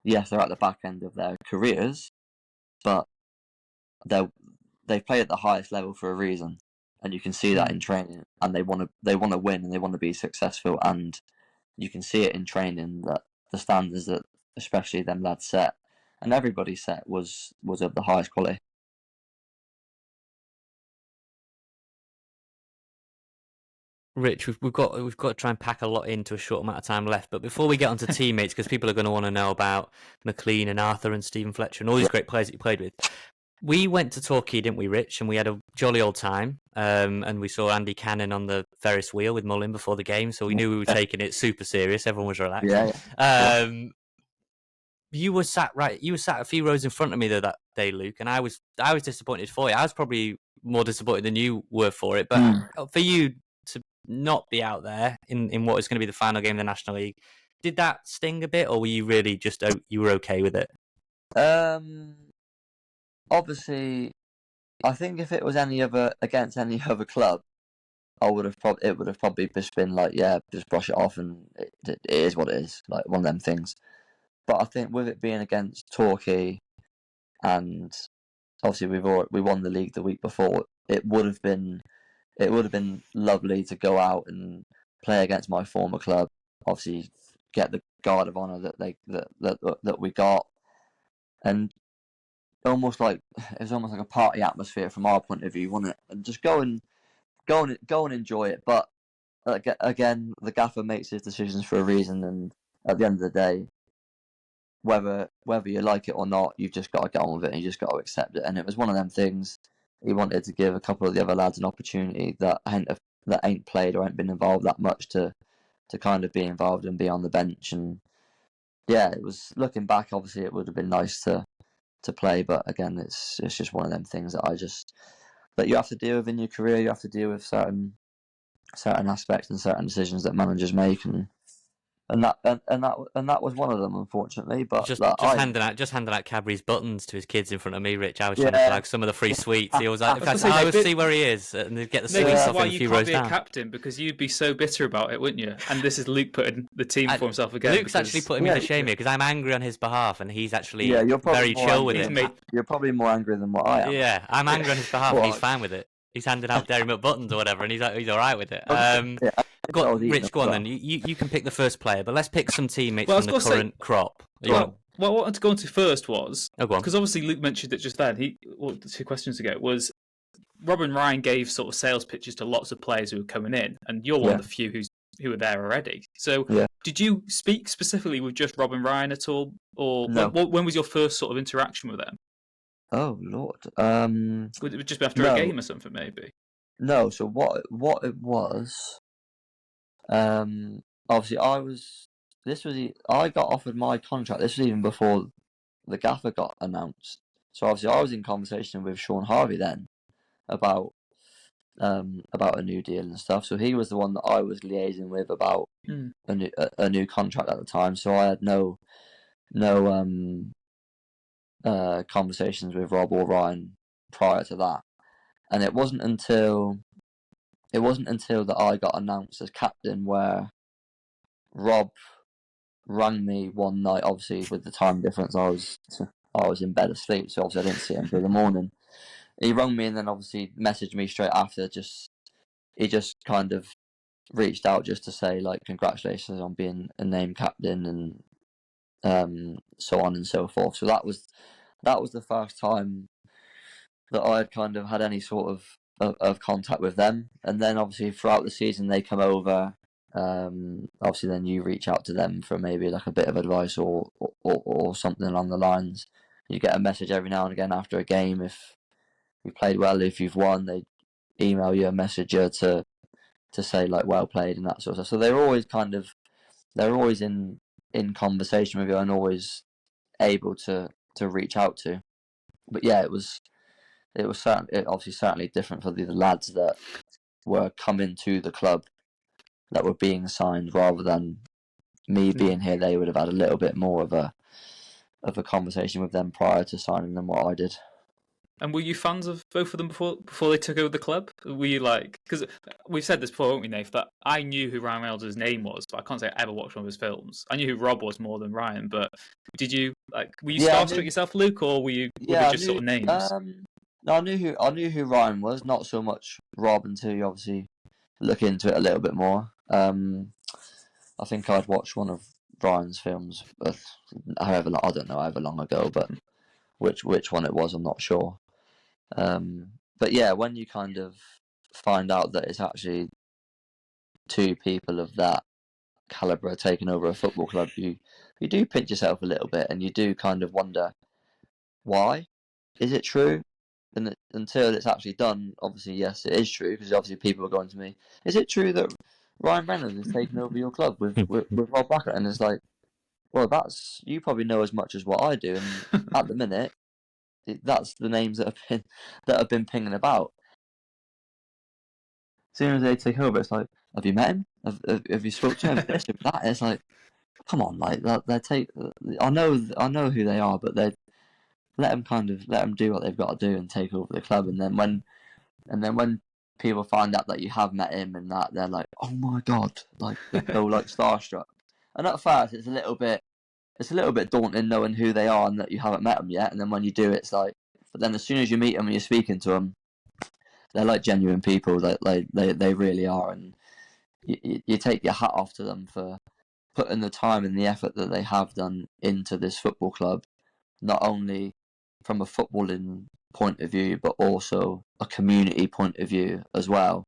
Yes, they're at the back end of their careers, but they play at the highest level for a reason, and you can see that in training. And they want to win, and they want to be successful. And you can see it in training that the standards that especially them lads set, and everybody set, was of the highest quality. Rich, we've got to try and pack a lot into a short amount of time left. But before we get onto teammates, because people are going to want to know about McLean and Arthur and Stephen Fletcher and all these great players that you played with. We went to Torquay, didn't we, Rich? And we had a jolly old time. And we saw Andy Cannon on the Ferris wheel with Mullin before the game, so we knew we were taking it super serious. Everyone was relaxed. Yeah. You were sat a few rows in front of me that day, Luke, and I was disappointed for you. I was probably more disappointed than you were for it. But for you to not be out there in what is going to be the final game of the National League, did that sting a bit, or were you really just you were okay with it? Obviously, I think if it was against any other club, it would have probably just been like, yeah, just brush it off, and it is what it is, like one of them things. But I think with it being against Torquay, and obviously we won the league the week before, it would have been lovely to go out and play against my former club. Obviously, get the guard of honour that we got, and it was almost like a party atmosphere from our point of view, wasn't it? And just go and enjoy it. But again, the gaffer makes his decisions for a reason, and at the end of the day, whether you like it or not, you've just got to get on with it, and you just got to accept it. And it was one of them things. He wanted to give a couple of the other lads an opportunity that ain't played or ain't been involved that much to kind of be involved and be on the bench. And yeah, it was, looking back, obviously it would have been nice to play, but again, it's just one of them things that you have to deal with in your career. You have to deal with certain aspects and certain decisions that managers make, and that was one of them, unfortunately. But handing out Cadbury's buttons to his kids in front of me, Rich. I was trying to flag some of the free sweets. He was like, I will see where he is, and they'd get the sweets off in a few rows down. You can't be a captain because you'd be so bitter about it, wouldn't you? And this is Luke putting the team for himself again. Luke's actually putting me to shame here because I'm angry on his behalf, and he's actually very chill with it. You're probably more angry than what I am. Yeah, I'm angry on his behalf, and he's fine with it. He's handing out Dairy Milk buttons or whatever, and he's all right with it. Rich, go on then. You can pick the first player, but let's pick some teammates from the current crop. What I wanted to go into first was, go on. Because obviously Luke mentioned it just then, 2 questions ago, was Robin Ryan gave sort of sales pitches to lots of players who were coming in, and you're one of the few who were there already. So did you speak specifically with just Robin Ryan at all? Or no. when was your first sort of interaction with them? Oh, Lord. Would it just be after a game or something, maybe? No, so what it was, obviously I got offered my contract. This was even before the gaffer got announced. So obviously I was in conversation with Sean Harvey then about a new deal and stuff. So he was the one that I was liaising with about a new contract at the time. So I had no conversations with Rob or Ryan prior to that, and it wasn't until that I got announced as captain where Rob rang me one night. Obviously, with the time difference, I was in bed asleep, so obviously I didn't see him until the morning. He rang me and then obviously messaged me straight after. He just kind of reached out just to say like congratulations on being a named captain and so on and so forth. So that was the first time that I had kind of had any sort of contact with them. And then obviously throughout the season they come over. Obviously then you reach out to them for maybe like a bit of advice or something along the lines. You get a message every now and again after a game if you played well. If you've won, they email you a messenger to say like well played and that sort of stuff. So they're always in conversation with you and always able to reach out to. But yeah, it was certainly different for the lads that were coming to the club that were being signed rather than me being here. They would have had a little bit more of a conversation with them prior to signing than what I did. And were you fans of both of them before they took over the club? Were you like, because we've said this before, haven't we, Nath, that I knew who Ryan Reynolds' name was, but I can't say I ever watched one of his films. I knew who Rob was more than Ryan, but were you starstruck yourself, Luke, or were they just sort of names? No, I knew who Ryan was, not so much Rob until you obviously look into it a little bit more. I think I'd watched one of Ryan's films, however long ago, but which one it was, I'm not sure. But yeah, when you kind of find out that it's actually two people of that calibre taking over a football club, you do pinch yourself a little bit, and you do kind of wonder, why? Is it true? And until it's actually done, obviously, yes, it is true, because obviously people are going to me, is it true that Ryan Reynolds is taking over your club with Rob Brackett? And it's like, well, you probably know as much as what I do, and at the minute, that's the names that have been pinging about. As soon as they take over, it's like, have you met him? Have you spoke to him? This or that? It's like, come on, like I know who they are, but they let them do what they've got to do and take over the club. And then when people find out that you have met him and that, they're like, oh my god, like they're so like starstruck. And at first, it's a little bit daunting knowing who they are and that you haven't met them yet. And then when you do, it's like, but then as soon as you meet them and you're speaking to them, they're like genuine people. Like they really are, and you take your hat off to them for putting the time and the effort that they have done into this football club, not only from a footballing point of view, but also a community point of view as well.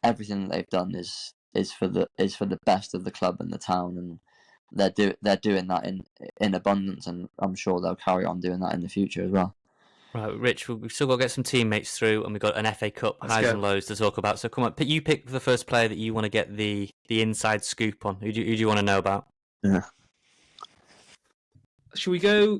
Everything that they've done is for the best of the club and the town, and they're doing that in abundance, and I'm sure they'll carry on doing that in the future as well. Right, Rich, we've still got to get some teammates through, and we've got an FA Cup highs and lows to talk about. So come on, you pick the first player that you want to get the inside scoop on. Who do you want to know about? Yeah. Should we go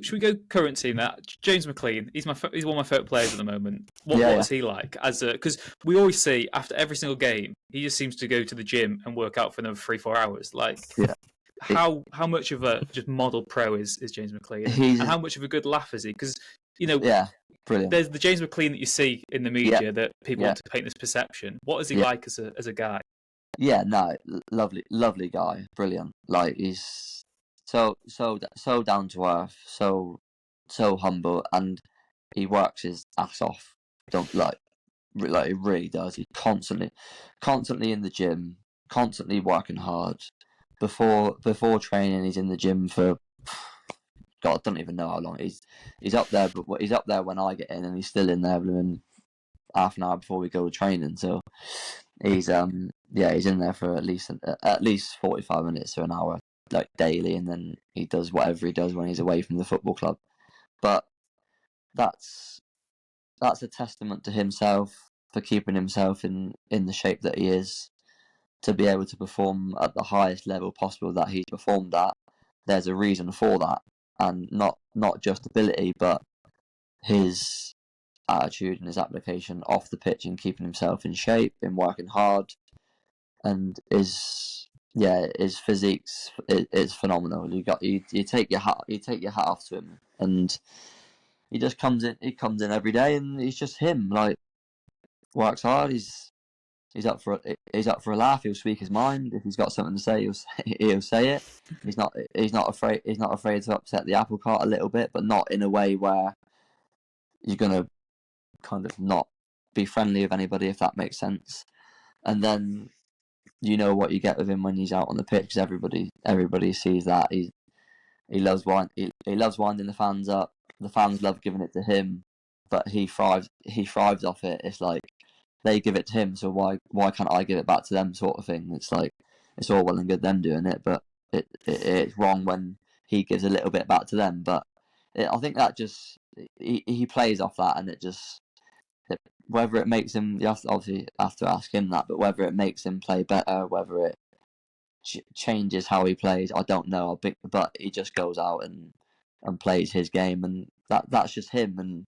current team? That James McLean. He's one of my favourite players at the moment. What is he like? Because we always see after every single game, he just seems to go to the gym and work out for another 3-4 hours. Like, how much of a just model pro is James McLean, and how much of a good laugh is he? Because brilliant. There's the James McLean that you see in the media that people want to paint this perception. What is he like as a guy? Yeah, no, lovely guy, brilliant. Like, he's so down to earth, so humble, and he works his ass off. He really does. He's constantly in the gym, constantly working hard. Before training, he's in the gym for God, I don't even know how long. He's up there, but he's up there when I get in, and he's still in there within half an hour before we go to training. So he's he's in there for at least 45 minutes to an hour, like daily, and then he does whatever he does when he's away from the football club. But that's a testament to himself for keeping himself in the shape that he is, to be able to perform at the highest level possible that he's performed at. There's a reason for that. And not just ability, but his attitude and his application off the pitch and keeping himself in shape and working hard, and his physique's it's phenomenal. You take your hat off to him, and he just comes in every day, and he's just him. Like, works hard. He's up for a laugh. He'll speak his mind. If he's got something to say, he'll say it. He's not afraid to upset the apple cart a little bit, but not in a way where you're gonna kind of not be friendly with anybody, if that makes sense. And then you know what you get with him when he's out on the pitch, because everybody sees that he loves winding the fans up. The fans love giving it to him, but he thrives off it. It's like, they give it to him, so why can't I give it back to them, sort of thing. It's like, it's all well and good them doing it, but it's wrong when he gives a little bit back to them. But I think that just he plays off that, and whether it makes him, you obviously have to ask him that, but whether it makes him play better, whether it changes how he plays, I don't know. But he just goes out and plays his game, and that's just him. And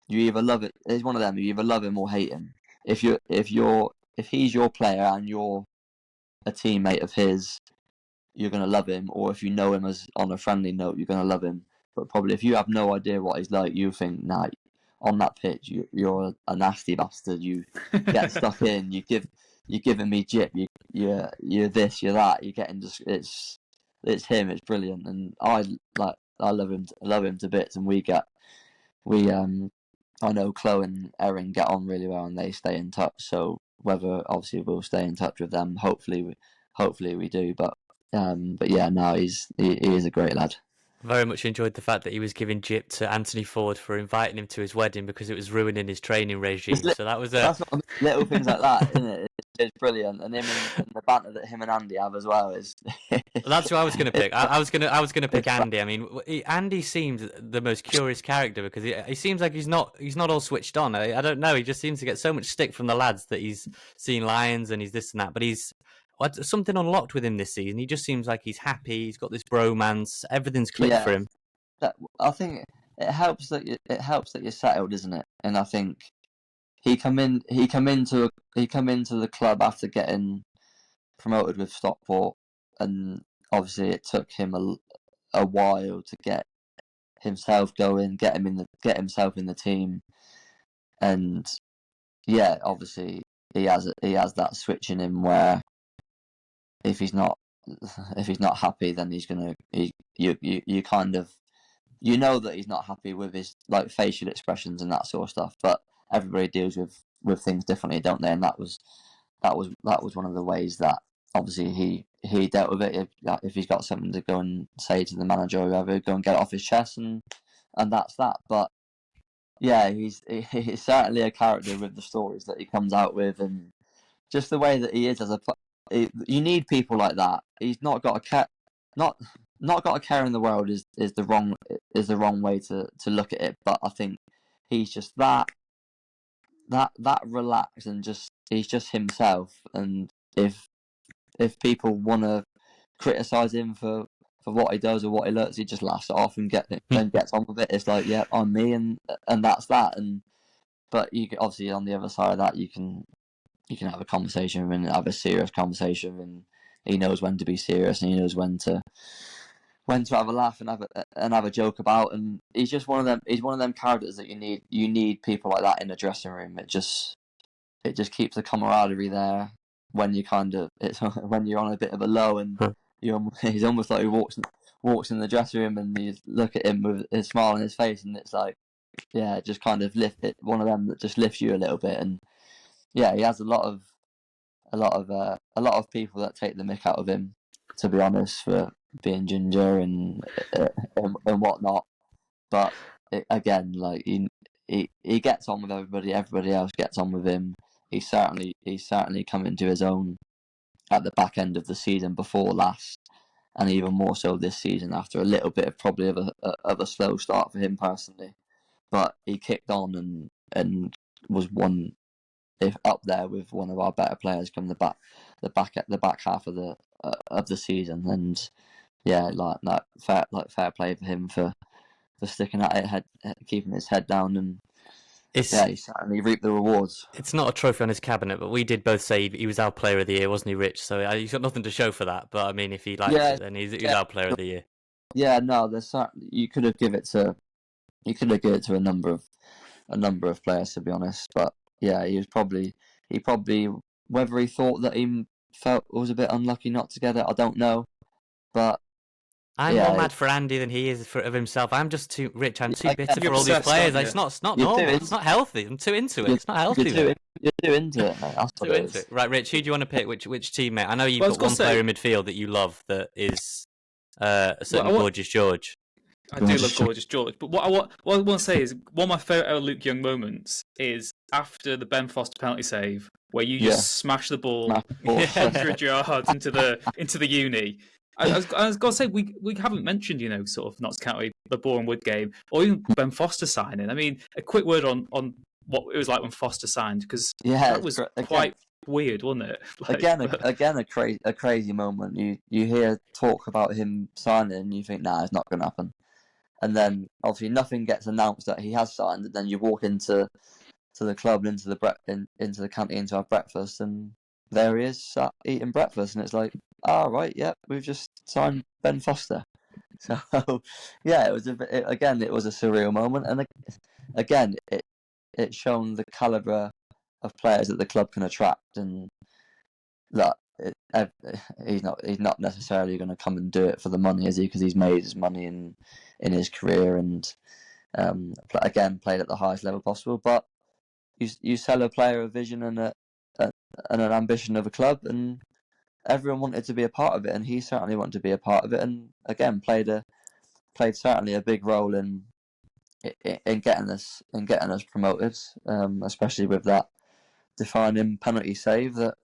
you either love it. It's one of them. You either love him or hate him. If he's your player and you're a teammate of his, you're gonna love him. Or if you know him as on a friendly note, you're gonna love him. But probably if you have no idea what he's like, you think, nah, on that pitch, you're a nasty bastard. You get stuck in. You're giving me jip. You're this. You're that. You're getting just it's him. It's brilliant, and I love him. Love him to bits, and I know Chloe and Erin get on really well, and they stay in touch. So whether obviously we'll stay in touch with them, hopefully we do. But yeah, no, he is a great lad. Very much enjoyed the fact that he was giving jip to Anthony Ford for inviting him to his wedding because it was ruining his training regime. So that was that's what I mean, little things like that, isn't it? It's brilliant, and the banter that him and Andy have as well is. That's who I was going to pick. I was going to pick Andy. I mean, Andy seems the most curious character because he seems like he's not all switched on. I don't know. He just seems to get so much stick from the lads that he's seen Lions and he's this and that, but he's something unlocked with him this season. He just seems like he's happy. He's got this bromance. Everything's clicked for him. I think it helps that you're settled, isn't it? And I think he come into the club after getting promoted with Stockport, and obviously it took him a while to get himself going, get himself in the team, and yeah, obviously he has that switch in him where if he's not happy, then you kind of know that he's not happy with his like facial expressions and that sort of stuff. But everybody deals with things differently, don't they? And that was one of the ways that obviously he dealt with it. If he's got something to go and say to the manager or whoever, go and get it off his chest, and that's that. But yeah, he's certainly a character with the stories that he comes out with, and just the way that he is as a. You need people like that. He's not got a care, not got a care in the world is the wrong way to look at it. But I think he's just that relaxed and he's just himself. And if people want to criticize him for what he does or what he looks, he just laughs it off and gets on with it. It's like, yeah, I'm me, and that's that. But you can, obviously on the other side of that, you can have a conversation and have a serious conversation, and he knows when to be serious and he knows when to have a laugh and have a joke about. And he's just one of them. He's one of them characters that you need people like that in the dressing room. It just keeps the camaraderie there when when you're on a bit of a low, and he's almost like he walks in the dressing room and you look at him with his smile on his face, and it's like, yeah, just kind of one of them that just lifts you a little bit. And yeah, he has a lot of people that take the mick out of him, to be honest, for being ginger and whatnot. But again, like he gets on with everybody. Everybody else gets on with him. He's certainly come into his own at the back end of the season before last, and even more so this season after a little bit of probably of a slow start for him personally. But he kicked on and was one. If up there with one of our better players come the back half of the season, and yeah, like fair play for him for sticking at it, keeping his head down, and he certainly reaped the rewards. It's not a trophy on his cabinet, but we did both say he was our player of the year, wasn't he, Rich? So he's got nothing to show for that. But I mean, if he likes it, then he's our player of the year. Yeah, no, there's certainly you could have given it to a number of players, to be honest, but. Yeah, he probably whether he thought that he felt was a bit unlucky not to get it, I don't know. But I'm more mad for Andy than he is of himself. I'm just too rich. I'm too bitter for all these players. It's not normal. It's not healthy. I'm too into it. It's not healthy. You're too into it, mate. That's what it is. Right, Rich, who do you want to pick? Which teammate? I know you've got one player in midfield that you love that is a certain Gorgeous George. I do love Gorgeous George, but what I want to say is one of my favourite Luke Young moments is after the Ben Foster penalty save, where you just smash the ball 100 yards into the uni. I was going to say we haven't mentioned sort of Notts County, the Boreham Wood game, or even Ben Foster signing. I mean, a quick word on what it was like when Foster signed, because that was quite weird, wasn't it? A crazy moment. You hear talk about him signing, and you think, nah, it's not going to happen. And then obviously nothing gets announced that he has signed, and then you walk into the club and into the canteen to have breakfast, and there he is eating breakfast, and it's like, right, yeah, we've just signed Ben Foster. So yeah, it was again, it was a surreal moment, and again, it shown the caliber of players that the club can attract, and that he's not necessarily going to come and do it for the money, is he? Because he's made his money in his career, and again played at the highest level possible. But you sell a player a vision and an ambition of a club, and everyone wanted to be a part of it, and he certainly wanted to be a part of it, and again played certainly a big role in getting us promoted, especially with that defining penalty save that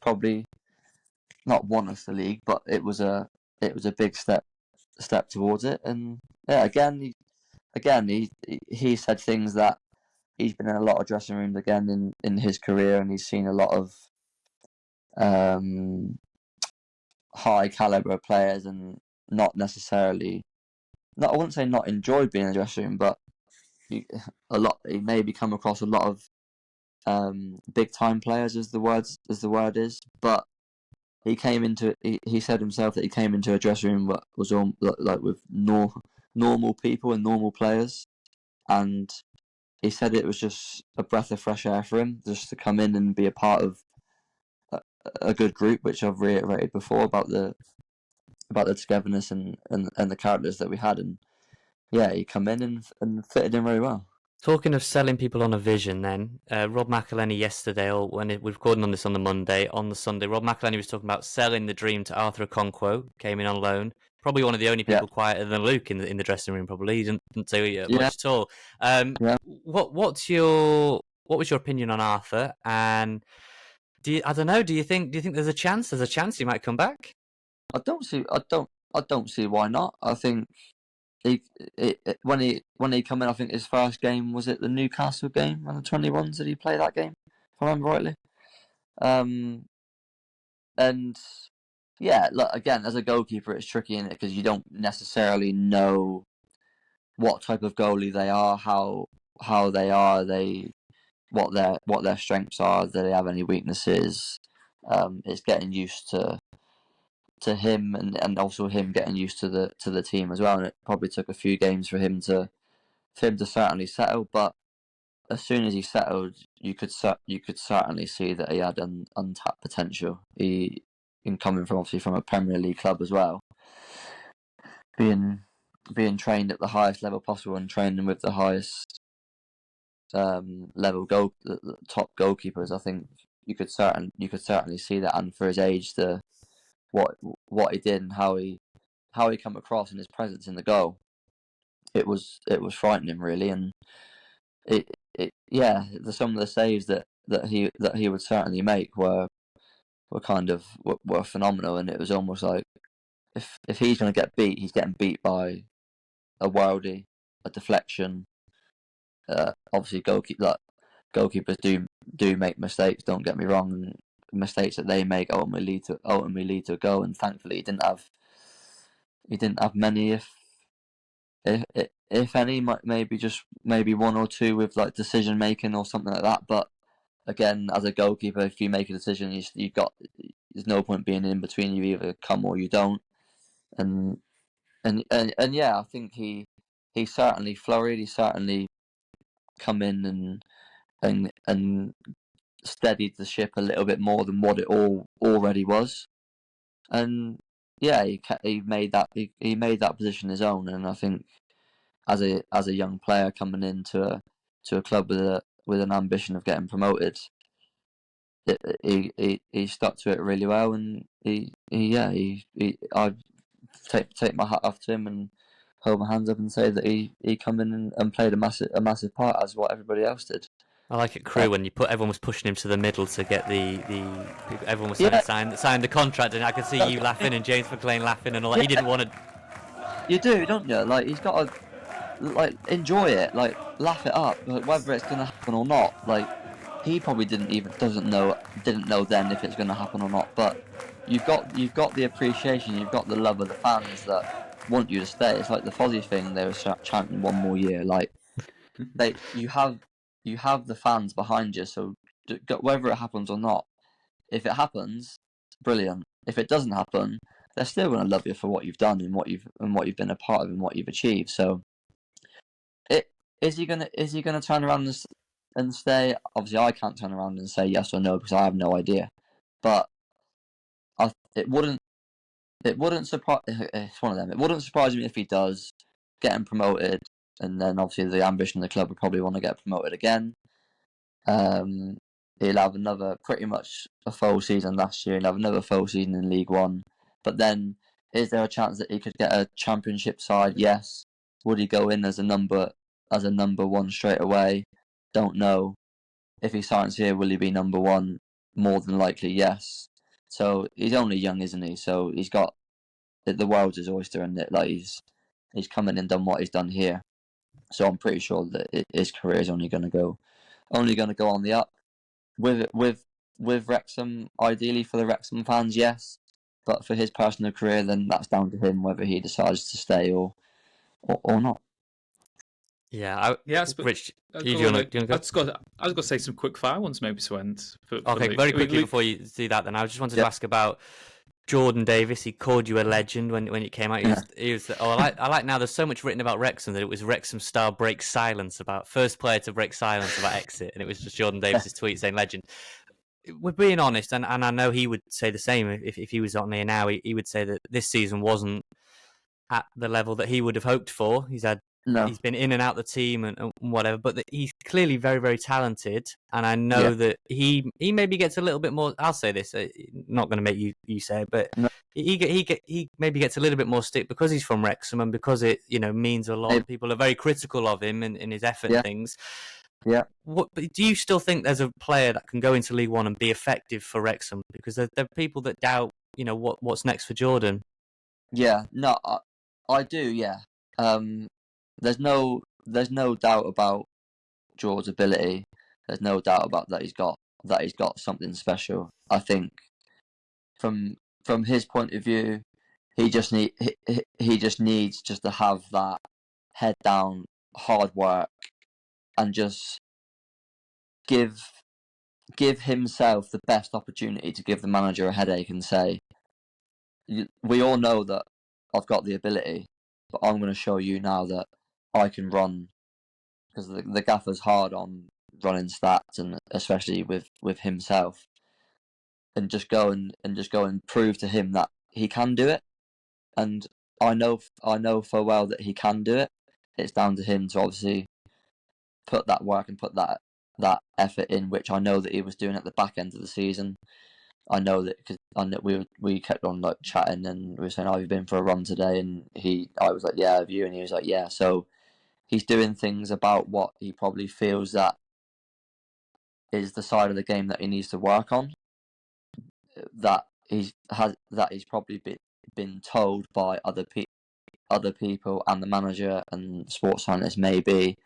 probably not won us the league, but it was a big step towards it. And yeah, again he said things that he's been in a lot of dressing rooms again in his career, and he's seen a lot of high caliber players, and not necessarily, I wouldn't say not enjoyed being in the dressing room, but he maybe come across a lot of big time players, as the word is, but he said himself that he came into a dressing room that was all like with normal people and normal players, and he said it was just a breath of fresh air for him just to come in and be a part of a good group, which I've reiterated before about the togetherness and the characters that we had, and yeah, he come in and fitted in very well. Talking of selling people on a vision, then Rob McElhenney yesterday, or we're recording on this on the Monday, on the Sunday, Rob McElhenney was talking about selling the dream to Arthur Okonkwo. Came in on loan, probably one of the only people quieter than Luke in the dressing room. Probably he didn't say much at all. What was your opinion on Arthur? And do you think there's a chance? There's a chance he might come back. I don't see why not. I think when he come in, I think his first game was it the Newcastle game on the 21s. Did he play that game? If I remember rightly. And yeah, look, again, as a goalkeeper, it's tricky in it because you don't necessarily know what type of goalie they are, how they are, what their strengths are. Do they have any weaknesses? It's getting used to him, and also him getting used to the team as well. And it probably took a few games for him to certainly settle. But as soon as he settled, you could certainly see that he had an untapped potential. He, in coming from obviously from a Premier League club as well, being trained at the highest level possible and training with the highest level the top goalkeepers. I think you could certainly see that, and for his age, what he did and how he come across and his presence in the goal, it was frightening really, and some of the saves that he would certainly make were phenomenal, and it was almost like if he's going to get beat, he's getting beat by a worldie, a deflection. Obviously, goalkeepers do make mistakes. Don't get me wrong, and mistakes that they make ultimately lead to a goal. And thankfully, he didn't have many, if any. Maybe one or two with like decision making or something like that. But again, as a goalkeeper, if you make a decision, there's no point being in between. You either come or you don't. And yeah, I think he certainly flurried. He certainly come in and steadied the ship a little bit more than what it already was. And yeah, he made that position his own. And I think as a young player coming into a club with an ambition of getting promoted, he stuck to it really well, and I take my hat off to him and hold my hands up and say that he come in and played a massive part, as what everybody else did. I like it, Crew, when everyone was pushing him to the middle to get everyone was trying to sign the contract, and I could see you laughing and James McLean laughing and all that. He didn't want to. You do, don't you? Like, he's got to enjoy it, laugh it up, whether it's going to happen or not. Like, he probably didn't know then if it's going to happen or not. But you've got the appreciation, you've got the love of the fans that want you to stay. It's like the Fozzy thing; they were chanting 1 more year. Like, you have the fans behind you, so whether it happens or not, if it happens, brilliant. If it doesn't happen, they're still going to love you for what you've done and what you've been a part of and what you've achieved. So, is he gonna turn around and stay? Obviously, I can't turn around and say yes or no because I have no idea. But it wouldn't surprise. It's one of them. It wouldn't surprise me if he does get him promoted, and then obviously the ambition of the club would probably want to get promoted again. He'll have another pretty much a full season last year. He'll have another full season in League One. But then, is there a chance that he could get a Championship side? Yes. Would he go in as a number one straight away? Don't know. If he signs here, will he be number one? More than likely, yes. So he's only young, isn't he? So he's got the world's his oyster, and like he's come in and done what he's done here. So I'm pretty sure that his career is only going to go on the up. With Wrexham, ideally for the Wrexham fans, yes. But for his personal career, then that's down to him whether he decides to stay or not. Yeah, Rich, I was going to say some quick fire ones maybe to end. Okay, very quickly before you do that, then I just wanted to ask about Jordan Davies. He called you a legend when it came out. He was I like now. There's so much written about Wrexham that it was Wrexham style break silence about first player to break silence about exit, and it was just Jordan Davies' tweet saying legend. We're being honest, and I know he would say the same if he was on here now. He would say that this season wasn't at the level that he would have hoped for. He's been in and out the team and whatever, but he's clearly very, very talented. And I know that he maybe gets a little bit more. I'll say this, not going to make you say it, but he maybe gets a little bit more stick because he's from Wrexham and because it means a lot. People are very critical of him and his effort and things. Yeah. But do you still think there's a player that can go into League One and be effective for Wrexham? Because there are people that doubt, what's next for Jordan. Yeah, no, I do. Yeah. There's no doubt about George's ability. There's no doubt about that he's got something special. I think from his point of view, he just needs to have that head down, hard work, and just give himself the best opportunity to give the manager a headache and say, we all know that I've got the ability, but I'm going to show you now that I can run, because the gaffer's hard on running stats, and especially with himself, and just go and prove to him that he can do it. And I know full well that he can do it. It's down to him to obviously put that work and put that effort in, which I know that he was doing at the back end of the season. I know that because we kept on like chatting, and we were saying, "Oh, have you been for a run today?" And I was like, "Yeah, have you?" And he was like, "Yeah." So he's doing things about what he probably feels that is the side of the game that he needs to work on. That he's probably been told by other people and the manager and sports analysts maybe,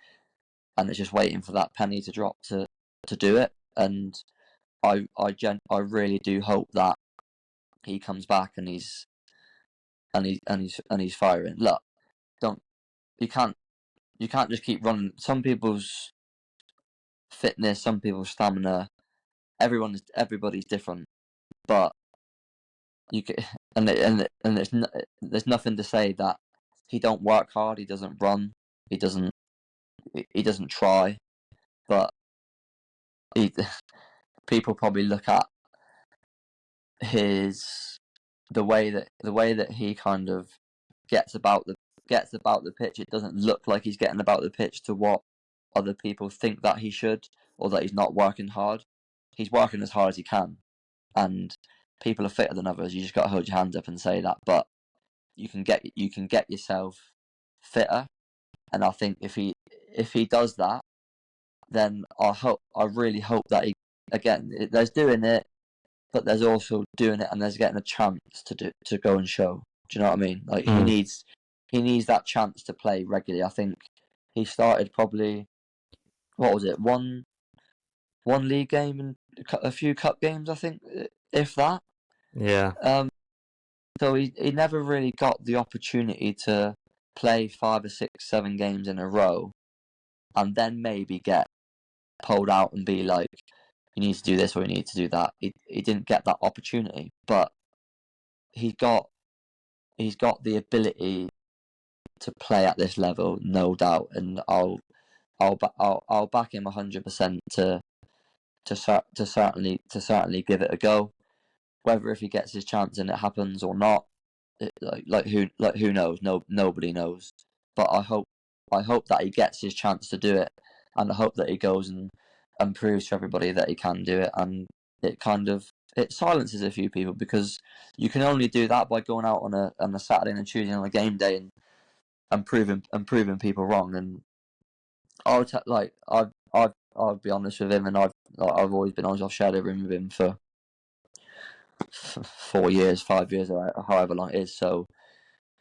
and it's just waiting for that penny to drop to do it. And I really do hope that he comes back and he's firing. Look, you can't just keep running. Some people's fitness, some people's stamina, everybody's different. But you can, and there's nothing to say that he don't work hard, he doesn't run, he doesn't try, but people probably look at the way that he kind of gets about the pitch. It doesn't look like he's getting about the pitch to what other people think that he should, or that he's not working hard. He's working as hard as he can, and people are fitter than others. You just got to hold your hands up and say that. But you can get yourself fitter, and I think if he does that, then I really hope that there's doing it, but there's also doing it, and there's getting a chance to go and show. Do you know what I mean? Like he needs that chance to play regularly. I think he started probably, what was it, one league game and a few cup games, I think, if that. Yeah. So he never really got the opportunity to play 5 or 6, 7 games in a row, and then maybe get pulled out and be like, you need to do this or you need to do that. He didn't get that opportunity, but he got he's got the ability to play at this level, no doubt, and I'll back him 100% to certainly give it a go. Whether if he gets his chance and it happens or not, who knows? Nobody knows. But I hope that he gets his chance to do it, and I hope that he goes and proves to everybody that he can do it. And it silences a few people, because you can only do that by going out on a Saturday and Tuesday on a game day and proving people wrong. And I'll be honest with him, and I've always been honest. I've shared a room with him for 4 years, 5 years, or however long it is. So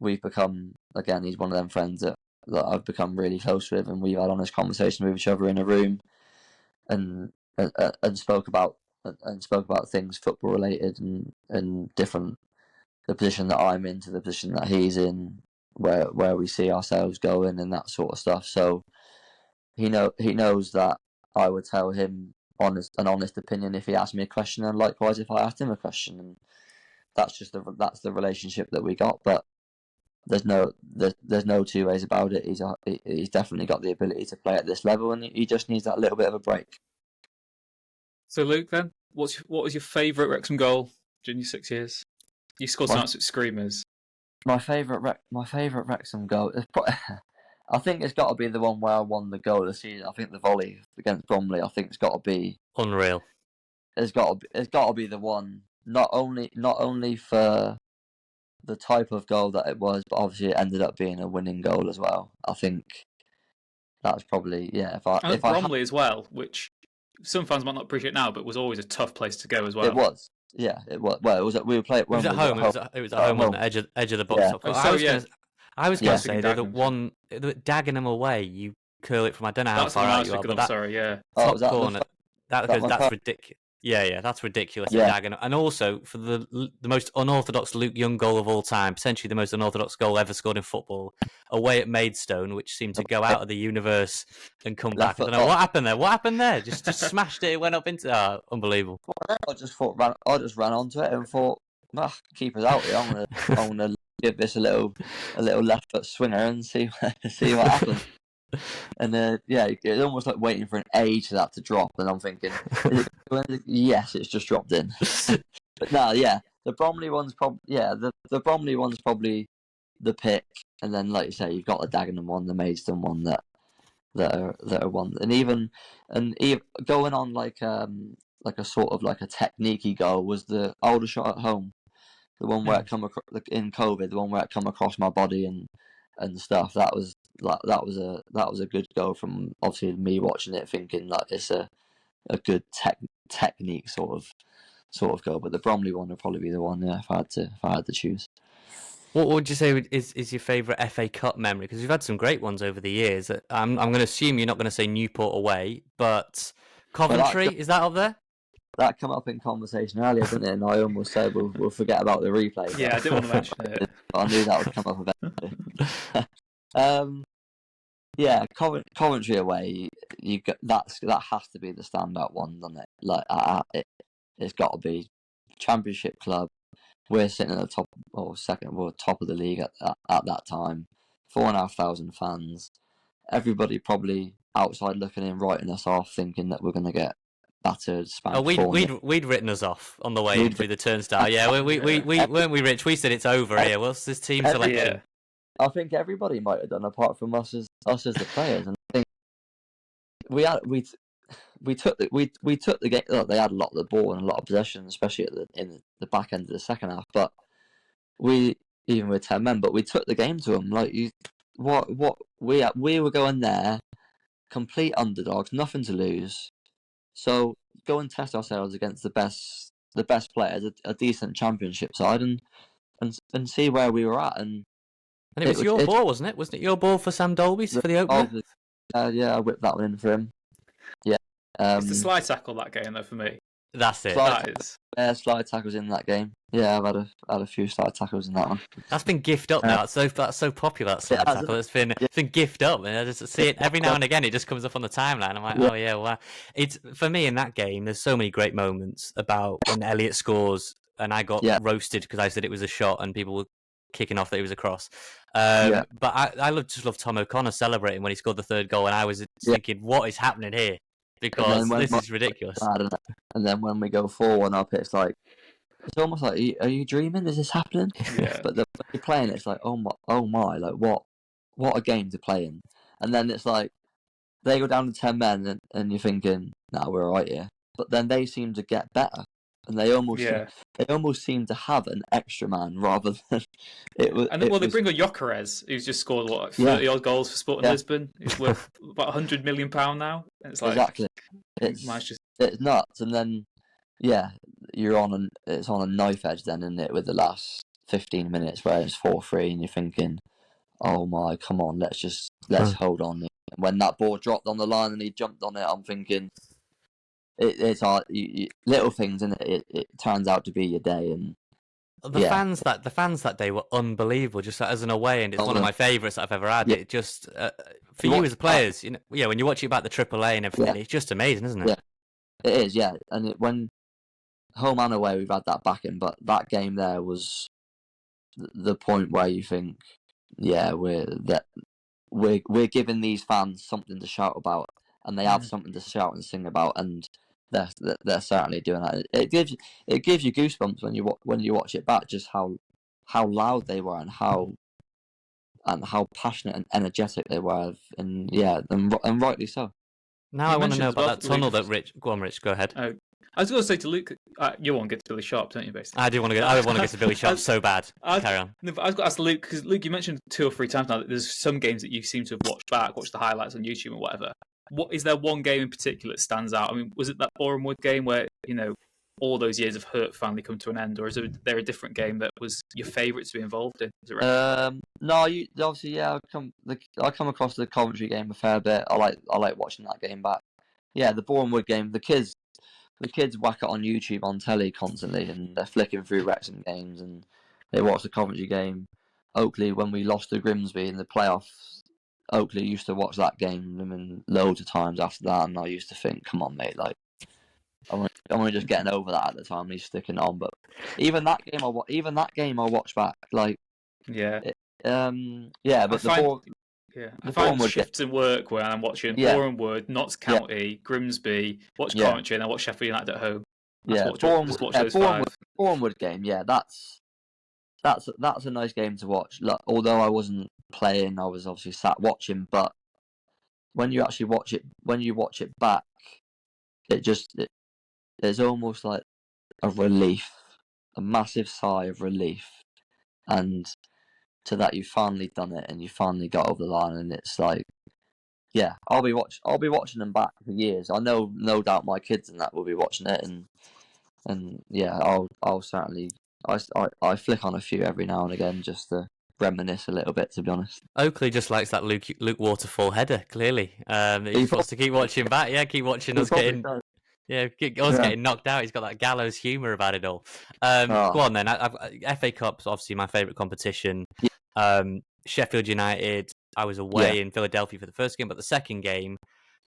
we've become, again, he's one of them friends that I've become really close with, and we've had honest conversations with each other in a room, and spoke about things football related, and different, the position that I'm in to the position that he's in, where we see ourselves going, and that sort of stuff. So he knows that I would tell him an honest opinion if he asked me a question, and likewise if I asked him a question, and that's the relationship that we got. But there's no two ways about it. He's definitely got the ability to play at this level, and he just needs that little bit of a break. So Luke, then, what was your favourite Wrexham goal during your 6 years? You scored some absolute screamers. My favourite Wrexham goal is I think it's got to be the one where I won the goal of the season. I think the volley against Bromley. I think it's got to be unreal. It's got to be the one. Not only for the type of goal that it was, but obviously it ended up being a winning goal as well. I think that's probably If Bromley as well, which some fans might not appreciate now, but was always a tough place to go as well. It was. Yeah, it was. Well, it was. We were playing. It was at home. It was at home on the edge of the box. Yeah. I was going to say that one Dagenham away, you curl it from, I don't know how far out you are, but top corner. That's ridiculous. Yeah, that's ridiculous. Yeah. Dagenham. And also for the most unorthodox Luke Young goal of all time, potentially the most unorthodox goal ever scored in football, away at Maidstone, which seemed to go out of the universe and come back. I don't know what happened there. Just smashed it. It went up into unbelievable. I just ran onto it and thought, keeper's out here. I'm gonna give this a little left foot swinger and see what happens. And it's almost like waiting for an age for that to drop, and I'm thinking, yes, it's just dropped in. But no, the Bromley one's probably the Bromley one's probably the pick, and then like you say, you've got the Dagenham one, the Maidstone one that are one, and even going on like a sort of like a technique-y goal was the older shot at home. The one where it come across in COVID, the one where it come across my body and stuff. That was a good goal from obviously me watching it, thinking like it's a good technique sort of goal. But the Bromley one would probably be the one. Yeah, if I had to choose. What would you say is your favourite FA Cup memory? Because we've had some great ones over the years. I'm going to assume you're not going to say Newport away, but Coventry, is that up there? That came up in conversation earlier, didn't it? And I almost said we'll forget about the replay. Yeah, I didn't want to mention it. I knew that would come up eventually. Coventry away. That has to be the standout one, doesn't it? Like it's got to be Championship club. We're sitting at the top or top of the league at that time. 4,500 fans. Everybody probably outside looking in, writing us off, thinking that we're going to get battered. We'd written us off on the way in through the turnstile. Yeah, we weren't we, Rich? We said it's over here. What's this team selection? I think everybody might have done, apart from us as the players. And I think we took the game. Look, they had a lot of the ball and a lot of possession, especially in the back end of the second half. But we, even with 10 men, but we took the game to them. Like we were going there, complete underdogs, nothing to lose. So go and test ourselves against the best players, a decent Championship side, and see where we were at. And it was your ball, wasn't it? Wasn't it your ball for Sam Dolby for the opener? Yeah, I whipped that one in for him. Yeah. It's the slide tackle that game, though, for me. That's it. Slide tackles in that game. Yeah, I've had a few slide tackles in that one. That's been gift up now. That's so popular, that slide tackle. It's been gift up, and I just see it every now and again. It just comes up on the timeline. I'm like, oh yeah, wow. It's for me in that game. There's so many great moments about when Elliot scores, and I got roasted because I said it was a shot, and people were kicking off that he was across. Yeah. But I just love Tom O'Connor celebrating when he scored the third goal, and I was thinking, what is happening here? Because this is ridiculous. And then when we go 4-1 up, it's like, it's almost like, are you dreaming? Is this happening? Yeah. But when you're playing, it's like, oh my, like what a game to play in. And then it's like, they go down to 10 men, and you're thinking, nah, we're all right here. But then they seem to get better, and they almost seem to have an extra man rather than it was. And then, they bring on Gyökeres, who's just scored 30 odd goals for Sporting Lisbon. He's worth about £100 million now. And it's like, exactly, it's nuts. And then it's on a knife edge then, isn't it, with the last 15 minutes where it's 4-3, and you're thinking, oh my, come on, let's hold on. When that ball dropped on the line and he jumped on it, I'm thinking, it's hard. Little things, and it turns out to be your day. And the fans that day were unbelievable. Just as an away, and it's one of my favourites that I've ever had. It just for you as players, when you watch it about the AAA and everything, it's just amazing, isn't it? Yeah, it is. Yeah, and when home and away, we've had that backing, but that game there was the point where you think, we're giving these fans something to shout about, and they have something to shout and sing about, and they're certainly doing that. It gives you goosebumps when you watch it back, just how loud they were and how passionate and energetic they were, and rightly so. Now I want to know about that tunnel that Rich. Go on, Rich. Go ahead. I was going to say to Luke, you want to get to Billy Sharp, don't you? Basically, I want to get to Billy Sharp so bad. Carry on. No, but I was going to ask Luke, because Luke, you mentioned 2 or 3 times now that there's some games that you seem to have watched the highlights on YouTube or whatever. What is there one game in particular that stands out? I mean, was it that Boreham Wood game where all those years of hurt finally come to an end, or is there a different game that was your favourite to be involved in? No, obviously, I come across the Coventry game a fair bit. I like watching that game back. Yeah, the Boreham Wood game. The kids whack it on YouTube on telly constantly, and they're flicking through Wrexham games, and they watch the Coventry game. Oakley, when we lost to Grimsby in the playoffs, Oakley used to watch that game loads of times after that, and I used to think, come on, mate, like I'm only just getting over that at the time. He's sticking on, but even that game I watched back, like but I find shifts in work where I'm watching Boreham Wood, Notts County, Grimsby, watch Coventry, and then watch Sheffield United at home. Boreham Wood game. Yeah, that's a nice game to watch. Look, although I wasn't playing, I was obviously sat watching. But when you actually watch it back, it's almost like a relief, a massive sigh of relief, and to that you've finally done it and you finally got over the line, and it's like, I'll be watching them back for years. I know, no doubt, my kids and that will be watching it, and I'll certainly I flick on a few every now and again just to reminisce a little bit, to be honest. Oakley just likes that Luke Waterfall header, clearly. He's supposed to keep watching back. Yeah, keep watching us getting. Does. Yeah, getting knocked out. He's got that gallows humour about it all. Go on then. FA Cup's obviously my favourite competition. Sheffield United, I was away in Philadelphia for the first game, but the second game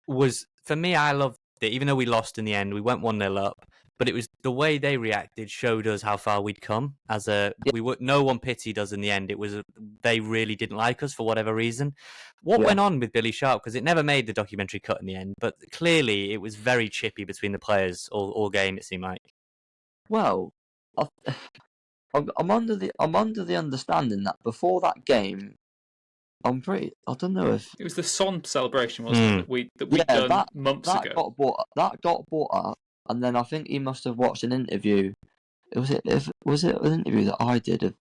was, for me, I loved it. Even though we lost in the end, we went 1-0 up, but it was the way they reacted showed us how far we'd come. No one pitied us in the end. It was they really didn't like us for whatever reason. What went on with Billy Sharp? Because it never made the documentary cut in the end, but clearly it was very chippy between the players all game, it seemed like. Well, I'm under the understanding that before that game, I don't know if it was the Son celebration, wasn't it? That we'd done months ago. That got brought up, and then I think he must have watched an interview. Was it an interview that I did of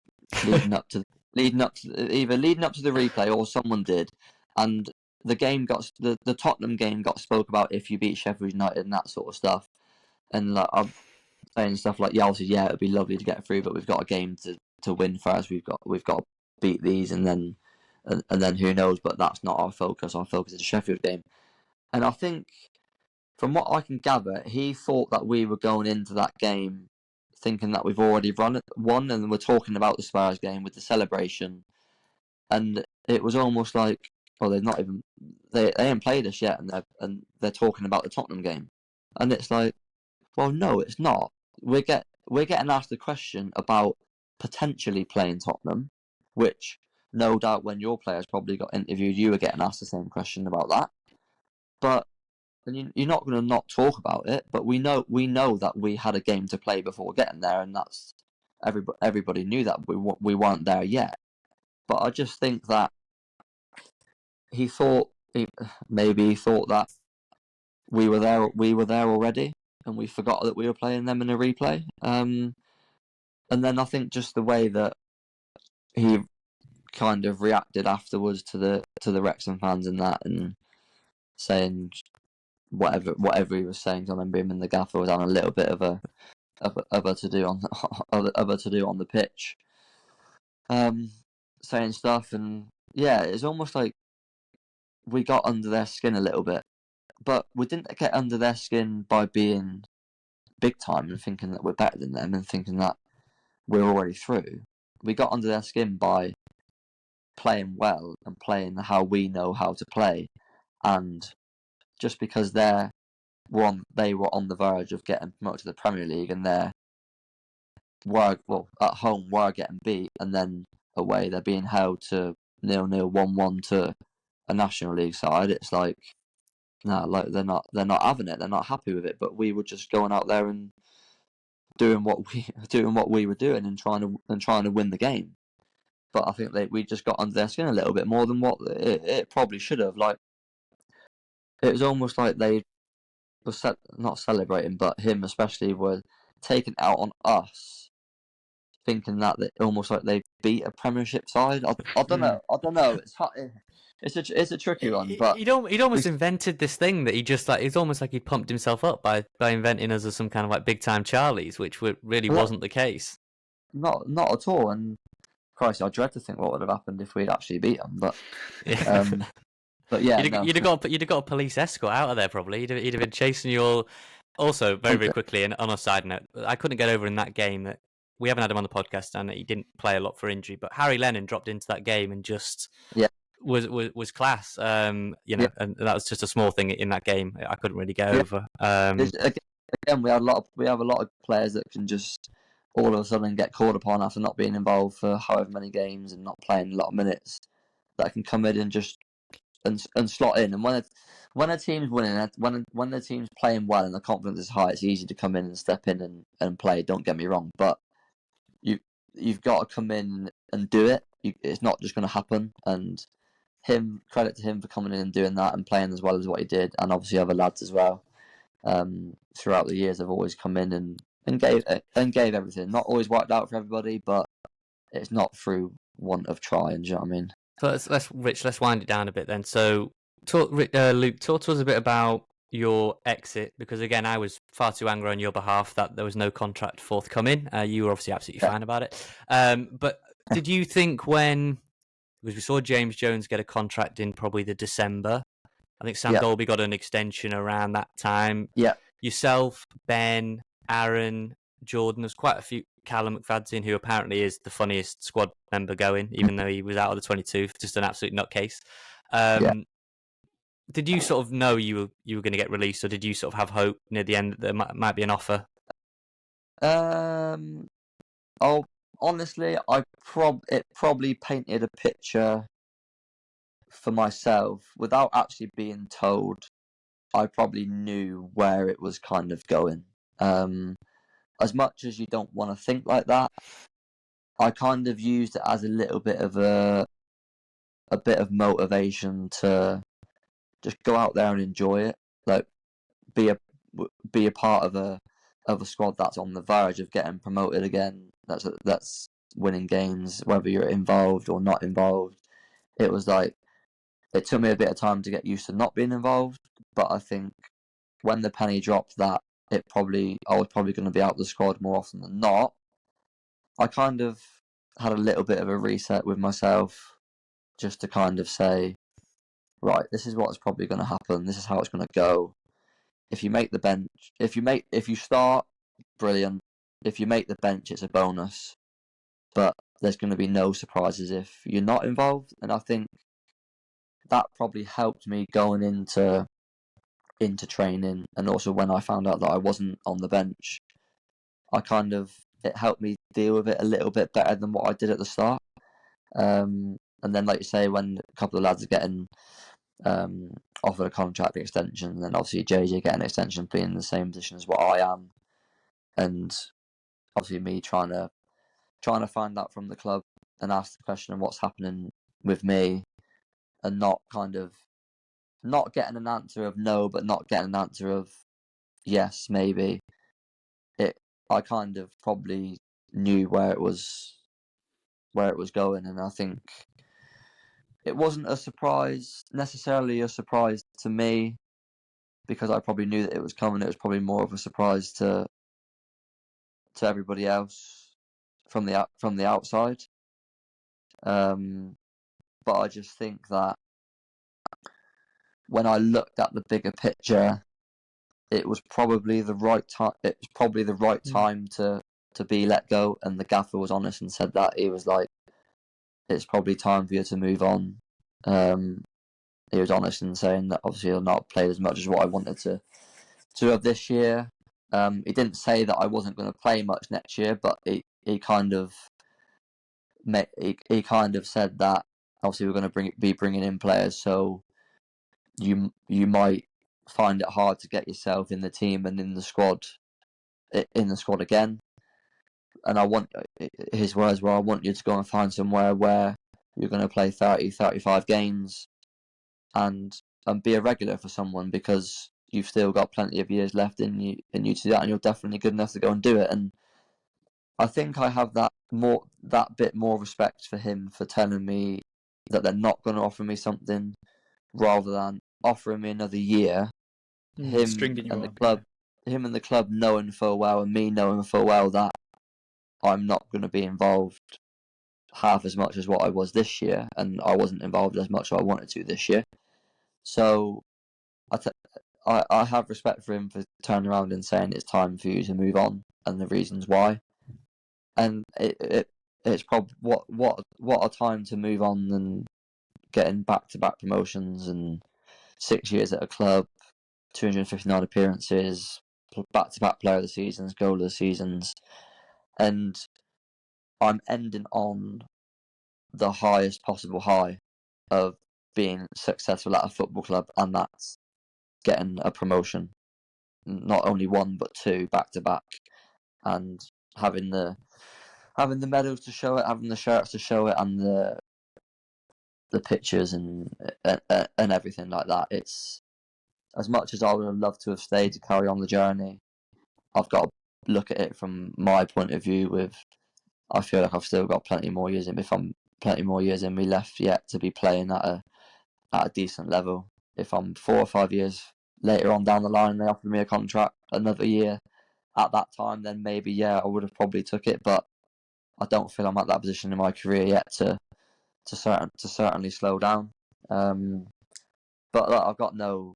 leading up to the replay, or someone did, and the Tottenham game got spoke about if you beat Sheffield United and that sort of stuff, and like I'm saying stuff like, it'd be lovely to get through, but we've got a game to win first. We've got to beat these, and then who knows? But that's not our focus. Our focus is the Sheffield game, and I think from what I can gather, he thought that we were going into that game thinking that we've already won, and we're talking about the Spurs game with the celebration, and it was almost like, well, they ain't played us yet, and they're talking about the Tottenham game, and it's like, well, no, it's not. We're getting asked the question about potentially playing Tottenham, which no doubt when your players probably got interviewed, you were getting asked the same question about that. But you're not going to not talk about it. But we know that we had a game to play before getting there, and that's everybody knew that we weren't there yet. But I just think that he thought that we were there already, and we forgot that we were playing them in a replay. And then I think just the way that he kind of reacted afterwards to the Wrexham fans and that, and saying whatever he was saying. I remember him and the gaffer was having a little bit of a to do on the pitch, saying stuff, and yeah, it's almost like we got under their skin a little bit, but we didn't get under their skin by being big time and thinking that we're better than them and thinking that we're already through. We got under their skin by playing well and playing how we know how to play, and just because they were on the verge of getting promoted to the Premier League, and at home were getting beat, and then away they're being held to 0-0, 1-1 to a National League side. It's like, no, like they're not having it. They're not happy with it. But we were just going out there and doing what we were doing and trying to win the game. But I think we just got under their skin a little bit more than what it probably should have. Like, it was almost like they were not celebrating, but him especially were taking it out on us, thinking that almost like they beat a Premiership side. I don't know. It's hard. It's a tricky one, but he'd almost invented this thing that he just like. It's almost like he pumped himself up by inventing us as some kind of like big time Charlies, which really wasn't the case. Not at all. And Christ, I dread to think what would have happened if we'd actually beat them. But but yeah, you'd have got a police escort out of there probably. He'd have been chasing you all. Also, very quickly, and on a side note, I couldn't get over in that game that we haven't had him on the podcast, and he didn't play a lot for injury. But Harry Lennon dropped into that game and just was class. And that was just a small thing in that game I couldn't really get over. Again, we have a lot of players that can just all of a sudden get called upon after not being involved for however many games and not playing a lot of minutes, that can come in and just and slot in. And when a team's winning, when the team's playing well and the confidence is high, it's easy to come in and step in and play. Don't get me wrong, but you've got to come in and do it. It's not just going to happen. And credit to him for coming in and doing that and playing as well as what he did, and obviously other lads as well. Throughout the years, have always come in and gave everything. Not always worked out for everybody, but it's not through want of trying. Do you know what I mean? So let's wind it down a bit then. So, Luke, talk to us a bit about your exit, because again, I was far too angry on your behalf that there was no contract forthcoming. You were obviously absolutely fine about it. But did you think because we saw James Jones get a contract in probably the December, I think Sam Dolby got an extension around that time. Yeah. Yourself, Ben, Aaron, Jordan, there's quite a few. Callum McFadden, who apparently is the funniest squad member going, even though he was out of the 22, just an absolute nutcase. Did you sort of know you were going to get released, or did you sort of have hope near the end that there might be an offer? Honestly, it probably painted a picture for myself without actually being told. I probably knew where it was kind of going. As much as you don't want to think like that, I kind of used it as a little bit of a bit of motivation to just go out there and enjoy it. Like, be a part of a squad that's on the verge of getting promoted again. That's winning games, whether you're involved or not involved. It was like, it took me a bit of time to get used to not being involved, but I think when the penny dropped that I was probably going to be out of the squad more often than not, I kind of had a little bit of a reset with myself, just to kind of say, right, this is what's probably going to happen. This is how it's going to go. If you make the bench, if you start, brilliant. If you make the bench, it's a bonus. But there's going to be no surprises if you're not involved. And I think that probably helped me going into training, and also when I found out that I wasn't on the bench, it helped me deal with it a little bit better than what I did at the start. And then, like you say, when a couple of lads are getting offered a contract extension, and then obviously JJ getting an extension, being in the same position as what I am, and obviously me trying to find out from the club and ask the question of what's happening with me, and not getting an answer of no, but not getting an answer of yes, maybe. I kind of probably knew where it was going, and I think it wasn't necessarily a surprise to me, because I probably knew that it was coming. It was probably more of a surprise to everybody else from the outside. But I just think that when I looked at the bigger picture, it was probably the right time. It was probably the right time to be let go. And the gaffer was honest and said that. He was like, "It's probably time for you to move on." He was honest in saying that obviously I've not played as much as what I wanted to have this year. He didn't say that I wasn't going to play much next year, but he kind of said that obviously we're going to be bringing in players, so you might find it hard to get yourself in the team and in the squad again. And his words were, I want you to go and find somewhere where you're going to play 30, 35 games and be a regular for someone, because you've still got plenty of years left in you to do that, and you're definitely good enough to go and do it. And I think I have that bit more respect for him for telling me that they're not going to offer me something, rather than offering me another year. Him and the club knowing full well, and me knowing full well that I'm not going to be involved half as much as what I was this year, and I wasn't involved as much as I wanted to this year. So I have respect for him for turning around and saying it's time for you to move on, and the reasons why. And it's probably what a time to move on than getting back-to-back promotions and 6 years at a club, 259 appearances, back-to-back player of the seasons, goal of the seasons, and I'm ending on the highest possible high of being successful at a football club, and that's getting a promotion, not only one but two back-to-back, and having the medals to show it, having the shirts to show it, and the pictures and everything like that. It's, as much as I would have loved to have stayed to carry on the journey, I've got to look at it from my point of view. With, I feel like I've still got plenty more years in me left yet to be playing at a decent level. If I'm 4 or 5 years later on down the line and they offered me a contract another year at that time, then maybe I would have probably took it. But I don't feel I'm at that position in my career yet to certainly slow down. But I've got no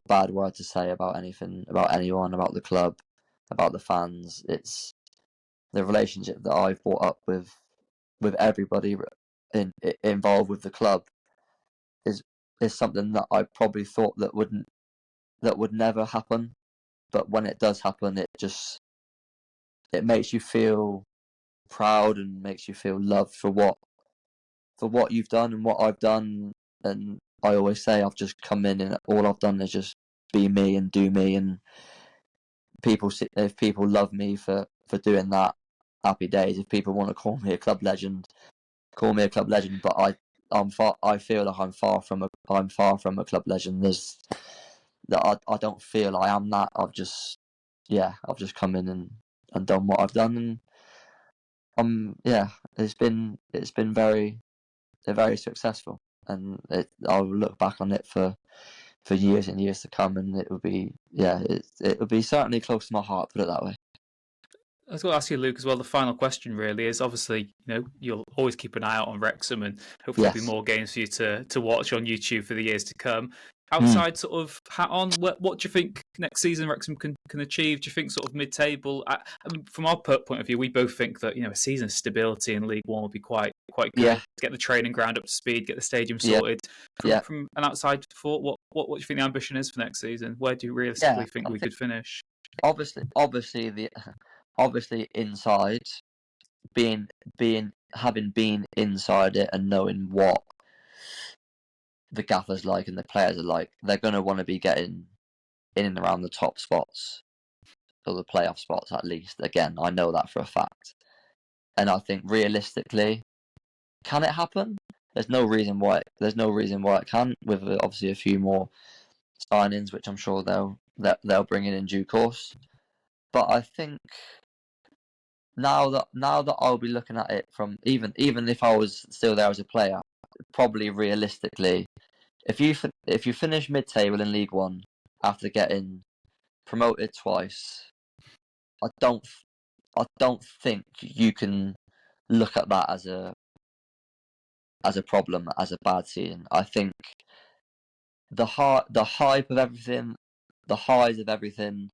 bad word to say about anything, about anyone, about the club, about the fans. It's the relationship that I've brought up with everybody involved with the club is something that I probably thought that would never happen. But when it does happen, it makes you feel proud and makes you feel loved for what you've done and what I've done. And I always say I've just come in and all I've done is just be me and do me. And if people love me for doing that, happy days. If people want to call me a club legend, call me a club legend. But I feel like I'm far from a club legend. I don't feel I am that. I've just come in and done what I've done, and it's been very successful, and I'll look back on it for years and years to come, and it would be certainly close to my heart, put it that way. I was going to ask you, Luke, as well. The final question really is, obviously, you'll always keep an eye out on Wrexham, and hopefully there'll be more games for you to watch on YouTube for the years to come. Outside sort of hat on, what do you think next season Wrexham can achieve? Do you think sort of mid-table? I mean, from our point of view, we both think that a season of stability in League One will be quite good. Yeah. Get the training ground up to speed, get the stadium sorted. From an outside thought, what do you think the ambition is for next season? Where do you realistically think we could finish? Obviously inside being having been inside it and knowing what the gaffer's like and the players are like, they're going to want to be getting in and around the top spots, or the playoff spots at least. Again, I know that for a fact. And I think realistically, can it happen? There's no reason why it can't, with obviously a few more signings, which I'm sure they'll bring in due course. But I think now that I'll be looking at it from even if I was still there as a player, probably realistically, if you finish mid-table in League One after getting promoted twice, I don't think you can look at that as a problem, as a bad season. I think the hype of everything, the highs of everything,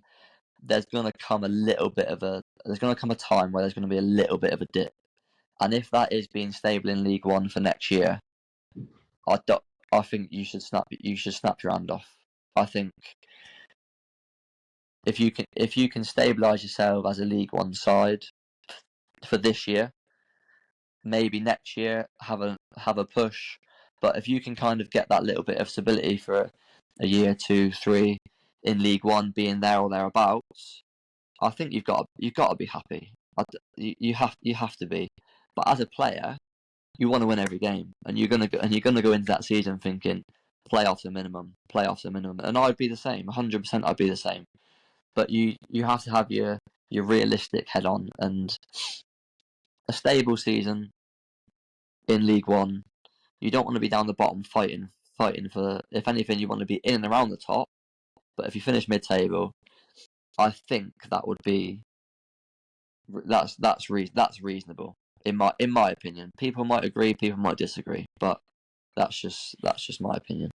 there's gonna come a time where there's gonna be a little bit of a dip, and if that is being stable in League One for next year, I think you should snap your hand off. I think if you can stabilise yourself as a League One side for this year, maybe next year have a push. But if you can kind of get that little bit of stability for a year, 2, 3 in League One, being there or thereabouts, I think you've got to be happy. You have to be. But as a player, you want to win every game, and you're gonna go into that season thinking playoffs are minimum, and I'd be the same. 100%, I'd be the same. But you have to have your realistic head on, and a stable season in League One. You don't want to be down the bottom fighting for. If anything, you want to be in and around the top. But if you finish mid-table, I think that would be that's reasonable in my opinion. People might agree, people might disagree, but that's just my opinion.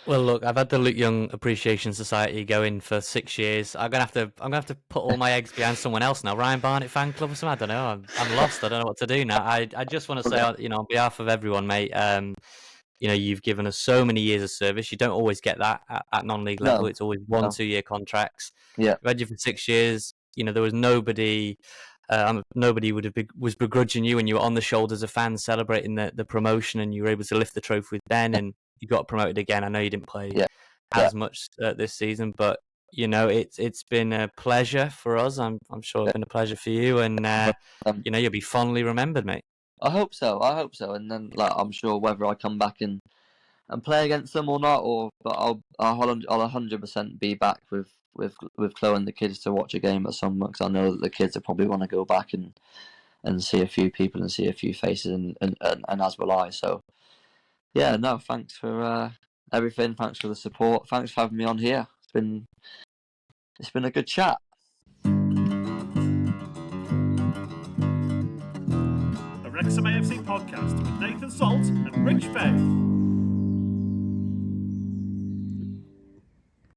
Well, look, I've had the Luke Young Appreciation Society going for 6 years. I'm gonna have to put all my eggs behind someone else now. Ryan Barnett fan club or something. I don't know. I'm lost. I don't know what to do now. I just want to say, on behalf of everyone, mate. You've given us so many years of service. You don't always get that at non-league level. No. It's always 1-2 year contracts. Yeah. I've had you for 6 years. There was nobody. Nobody was begrudging you, and you were on the shoulders of fans celebrating the promotion, and you were able to lift the trophy with Ben, and you got promoted again. I know you didn't play as much this season, but it's been a pleasure for us. I'm sure it's been a pleasure for you, and you'll be fondly remembered, mate. I hope so, and then I'm sure whether I come back and play against them or not, but I'll 100% be back with Chloe and the kids to watch a game at some, because I know that the kids will probably want to go back and see a few people and see a few faces, and as will I. So yeah, no, thanks for everything. Thanks for the support. Thanks for having me on here. It's been a good chat. The Wrexham AFC podcast with Nathan Salt and Rich Bay.